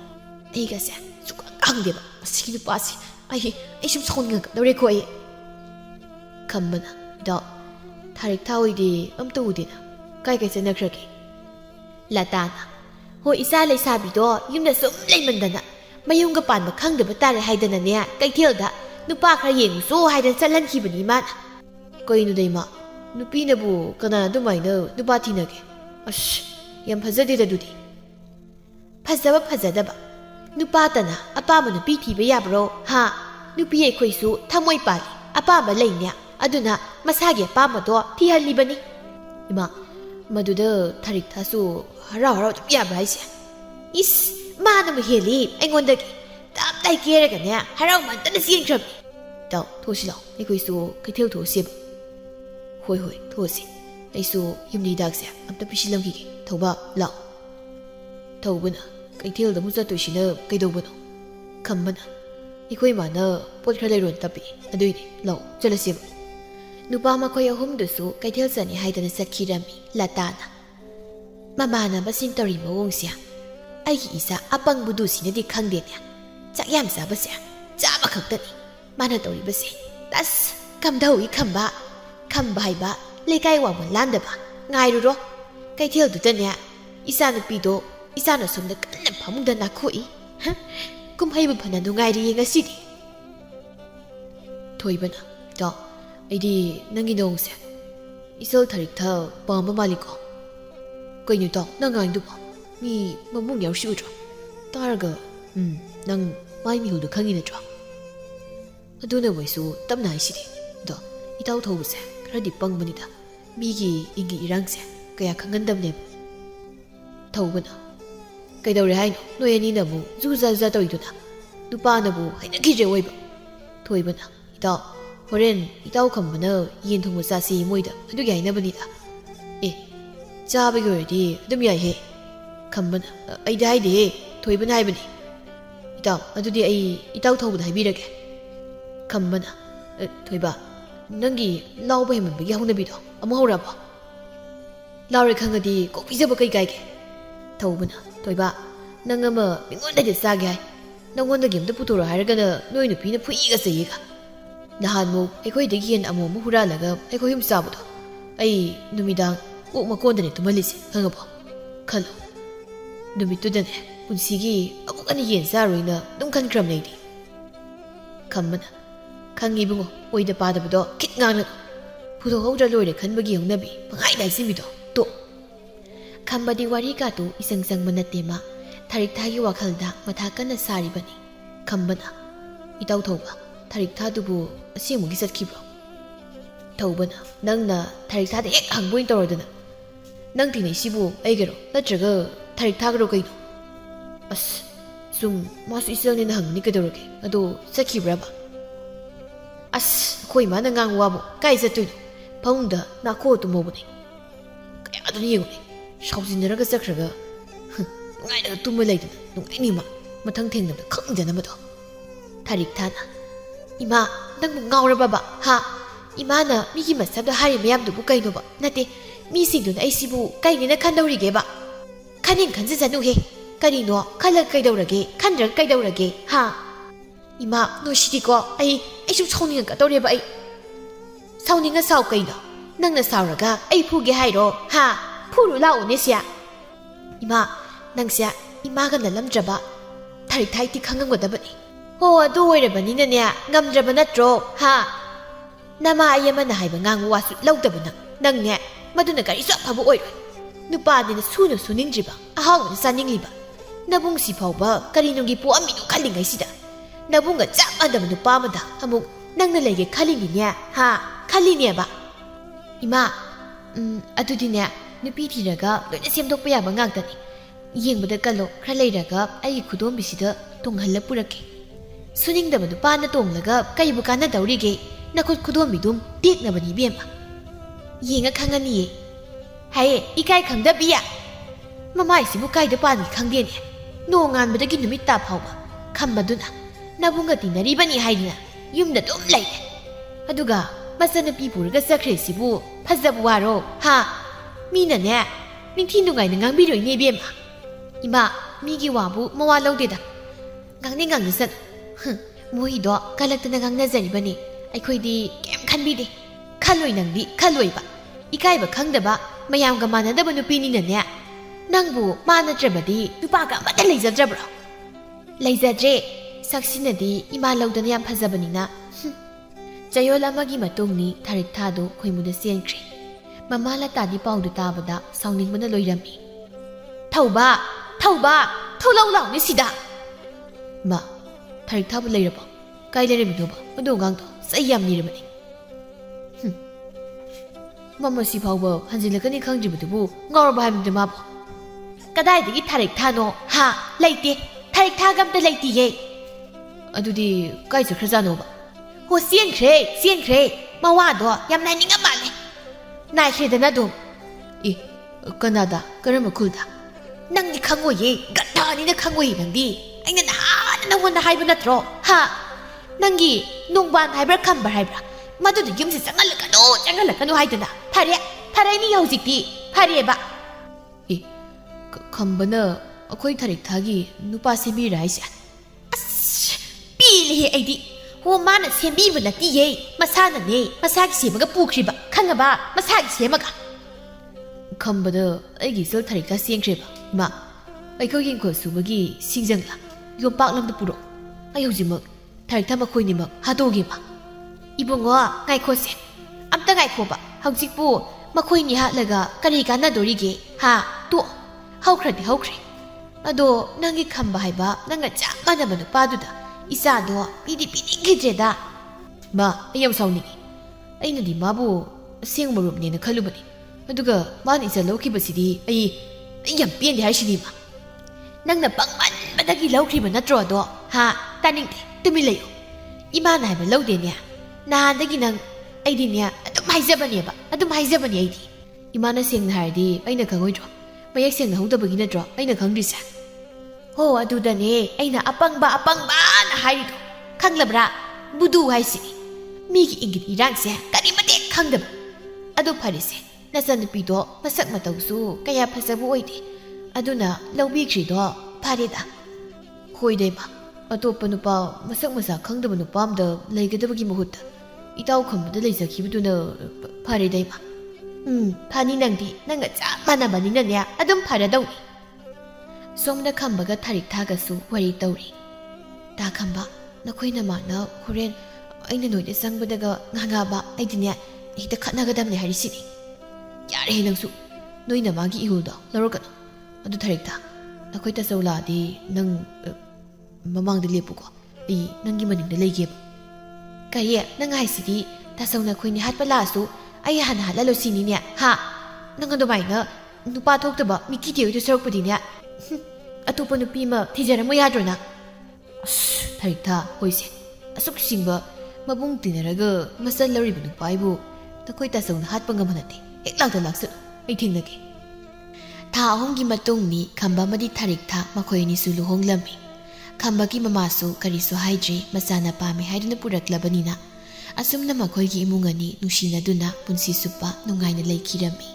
एगासे सुखंगदेबा मसिगि नुपासि आई सुम सोनगा दौरे कोई खम्बना द थारिकथा ओइदि अमतो उदिना काय चनखरगे लताना हो इसा लेसाबिदो युमना सुम लेमंदना mayungga panba khangdaba tare haidana ne kaithelda nupa khara yengsu haidan chalankhibani man koinu deima nupina bu kana dumaina nupa thinage ash yam phajade da dudi phajadaba nupa tana apa ma nupi thiba yabro ha nupi ei khoisu thamoi pali apa ba leina aduna masage pa ma do thihalibani ima maduda tharik thasu hara yaba haise is 마는 헬리 앵원다기 답다이 게라가네 하라우 만다는 시행크럽 더 도시라 이거 있어 그텔 도시 호이 도시 아이소 힘리닥세 암따 피실람기기 더바 라 더브나 그텔도 무자 도시나 그이도브노 감바나 이거이 마나 포트칼레론 답비 아도이니 라 잘라시 누바마 코야 홈도수 그텔 산이 하이다는 사키라미 라타나 마마나 바신터리 모옹시야 아이기 이사 아빵 부두시네디 강대냐 짝얌 사버세 짜마 극더니 마나도리 버세 따스 감다우이 감바 감바이바 레가이 와문 란다바 nga이루로 까이티어두더냐 이사는 삐도 이사는 somda 깐나 파뭉다 나코이 꿈하이부 파나 누nga이리 ngasi디 토이버나 더 아이디 낭기 농세 이설 타릭타 밤바 말리고 거이뉴도 낭가인두바 미 뭐뭐 열시우죠. 따라가 난 마이미호도 강인해줘. 어두네 왜수 땀나이시디. 너 이따오 더우세. 그러디 뻥분이다. 미기 인기 이랑세. 그야 강간담네. 더우구나. 그이더래 하이노 노예니 너무 주자자 더이도나. 누빠나부 하이나기제 왜봐. 더이구나. 이따 호렌 이따오 컴바나 이엔통무 사시 모이다. 어두게 하이나분이다. 예. 자베거디 어둠이야해. खम्बन ऐदा हाइदे थोइबन हाइबनी इताउ अदुदि ऐ इताउ थौबद हाइबिरगे खम्बन थोइबा नंगी लाउबा हेमनबगी हौनबिदो अमु हौराबो लाउरे खंगदि कोपिजब कै गाइगे थौबना थोइबा नंगमा मिंगोनदि सागे हाइ नंगोनदि गेमदा पुतोरो हाइरगना नोइ नुपिना फुइगा सयिगा नहानमु एखोइदगि येन अमु हुरालगा एखोइ हुम साबदो ऐ नुमिदांग ओक मकोनदनि तुमलिसे खंगबो खलो 누미뚜드네 분식이 아무간에 yen사로이나 눈칸크람네이디 감마나 강이붕어 오이다 바다부도 킥나는 부도 허우자 로이레 간버기 영나비 방아이다 있습니다 또 감바디 와리가도 이상상 만나때마 타릭타기 와칼다 마타까나 사리바니 감마나 이따우 더우가 Tharik Thadubu asengmugi chatkibro Taubana nangna Tharik Thada ek hangboin tawradana Nang tinai sibu aigero natraga Tharik Thagaro kaino As sum masu iselni na hangni kadawrage ado chakibraba As khoi mana ngang wabo kai chatoino Phaungda nakho tumobane Kaya aduni yengune Shaujinaraga chakraga Ngai tumma laidana nungai ma Mathang thengnamda khangdana mado Tharik Thana Ima nang ngauraba ba ha Ima na migi masabda hari mayamdubu kaino ba nate mi singduna ai sibu kainina khandawrige ba Khaning khanja janu he Karino khala kaidawrage khandra kaidawrage ha Ima no shidiko ai su chawninga ka tawreba ai Sawninga saw kaino nangna sawraga ai phuge hairo ha phuru lao ne sia Ima nangsia ima ga nalamdraba Tharik Thai ti khangamgodabani Ho adu oirabani ne ngamdraba natro ha Nama ayamana haiba ngang wasu lawdabana nangnya maduna kari sa phabu oiroi nupa dina sunu suningdriba ahaw na saningliba nabung si phawba kari nungi pu aminu khalingai sida nabunga chap adam nupa mada amuk nangna lege khalini nya ha khalini ba ima adudine nupi thiraga loina semdokpa yaba ngangtani yengbada kalo khra leiraga ai khudom bisida tonghalla purake suningdaba nupa na tonglaga kaibu kana daurige nakut khudom bidum teknabani bema Yenga khangani Haye ikai khangdabiya Mamai sibu kaida pani khangdene No nganbadagi numit ta phawba khambaduna nabunga tinaribani haidina yumda dum laide aduga masana pi purga sakre sibu phajabu waro ha mina ne ningthi nugai na ngangbiroi ne bema ima migi wabu mawa lawdeda ngangni ngangni san moi do kalaktana ngangna jaribani aikhoidi kem khanbide Khaloi nangdi khaloi ba Ikai ba khangdaba mayamga manadaba nupini nane Nangbu manadrabadi nupaga amata leijadrabro Leijadre saksinadi ima lawdana yam phajabanina Chayol amagi matungni Tharik Thado khoimuda senkre Mamala tadi paudu tabada sauningmana loirami Thauba tholaulaw ni sida Ma Tharik Thabo leirabo kai leirabinoba adu ngangto sayam nirabani Mama si phawba hanjilakani khangjibudubu ngawrba haimde mabo Kadaidagi Tharik Thano ha leite Tharik Thagamta leitiye Adudi kai chakhrajano ba Ho sienkre mawado yam naininga male Nai khredana dum I kanada karama khulda Nangni khangoye gadani na khangoye nangdi aina nahana nangwanda haiba natro ha Nangi nungban haibra khambar haibra Madudu yumsi changalakano haidana Thare ni yaujikti Phareba E khambana akhoi Tharik Thagi nupa sembi raisa As pili he aidi ho mana sembi bana ti ye masana ne masagi semaga pukriba khangaba masagi semaga khambada aigi sel Tharik Tha sengkreba ma aiko yengko subagi singjangla yompak lamda puro ayojima Tharik Tha makhoi ni mak hadoge ma Ibungo ngaikose amta ngaikoba hawjikpu makhoi ni hatlaga kari kana dorige ha to hawkhradi hawkre ado nangi khamba haiba nanga chamana manu paduda isa do pidi gidreda ma ayam sauni aina di mabu seng marup ne na khalubani aduga man isa loki basidi ai yam pien di haisini ma nangna pangman badagi lokri banatro do ha taning tumilayo ima na haiba lode ne Nahadagi nang aidine adum haijabani aidi Imana sengna hardi aina khangoidro mayak sengna hongdabagi natro aina khangdrisa Ho adudane aina apangba na hairido khanglabra budu haisi migi ingit irangse karimate khangdaba adu pharise nasanpido masak matausu kaya phasabu oide aduna lawbikrido phareda hoideba atoppa nupa masak khangdaba nupamda leigadabagi mahutta Itaw khambada leijakibuduna pharedaiba phani nangdi nanga chamana banina ne adum pharadawni Somna khambaga Tharik Thaga su wari tawri Ta khamba nakoina mana horen aina noide sangbadaga nganga ba aidine hita khatnagadamne harisini Yare nangsu noina magi ihuldo lorokano adu Tharik Tha nakoi ta sawladi nang mamangda lepuko ai nangi maningda leigeba ꯀꯔꯤ ꯅꯪ ꯍꯥꯏꯁꯤꯗꯤ ꯇꯥꯆꯧꯅ ꯑꯩꯈꯣꯏꯅꯤ ꯍꯥꯠꯄ ꯂꯥꯛꯑꯁꯨ ꯑꯩ ꯍꯥꯟꯅ ꯍꯥꯠꯍꯜꯂꯣ ꯁꯤꯅꯤꯅꯦ ꯍꯥ ꯅꯪ ꯑꯗꯨꯃꯥꯏꯅ ꯅꯨꯄꯥ ꯊꯣꯛꯇꯕ ꯃꯤꯀꯤ ꯇꯦꯛꯇꯨ ꯁꯔꯛꯄꯗꯤꯅꯦ ꯑꯇꯣꯞꯄ ꯅꯨꯄꯤ ꯑꯃ ꯊꯤꯖꯔꯝꯃꯣ ꯌꯥꯗ꯭ꯔꯣ ꯅꯪ ꯑꯁ ꯊꯔꯤꯛꯊꯥ ꯍꯣꯏꯁꯦ ꯑꯁꯨꯛ ꯁꯤꯡꯕ ꯃꯕꯨꯡ ꯇꯤꯟꯅꯔꯒ ꯃꯆꯜ ꯂꯧꯔꯤꯕ ꯅꯨꯄꯥ ꯑꯩꯕꯨ ꯅꯈꯣꯏ ꯇꯥꯆꯧꯅ ꯍꯥꯠꯄ ꯉꯝꯕ ꯅꯠꯇꯦ ꯍꯦꯛ ꯂꯥꯛꯇ ꯂꯥꯛꯆꯠꯂꯨ ꯑꯩ ꯊꯦꯡꯅꯒꯦ ꯊꯥ 3ꯒꯤ ꯃꯇꯨꯡꯅꯤ ꯈꯝꯕ ꯑꯃꯗꯤ ꯊꯔꯤꯛꯊꯥ ꯃꯈꯣꯏ ꯑꯅꯤꯁꯨ ꯂꯨꯍꯣꯡꯂꯝꯃꯤ ꯈꯝꯕꯒꯤ ꯃꯃꯥꯁꯨ ꯀꯔꯤꯁꯨ ꯍꯥꯏꯗ꯭ꯔꯤ ꯃꯆꯥꯅ ꯄꯥꯝꯃꯤ ꯍꯥꯏꯗꯨꯅ ꯄꯨꯔꯛꯂꯕꯅꯤꯅ ꯑꯁꯨꯝꯅ ꯃꯈꯣꯏꯒꯤ ꯏꯃꯨꯡ ꯑꯅꯤ ꯅꯨꯡꯁꯤꯅꯗꯨꯅ ꯄꯨꯟꯁꯤ ꯆꯨꯞꯄ ꯅꯨꯡꯉꯥꯏꯅ ꯂꯩꯈꯤꯔꯝꯃꯤ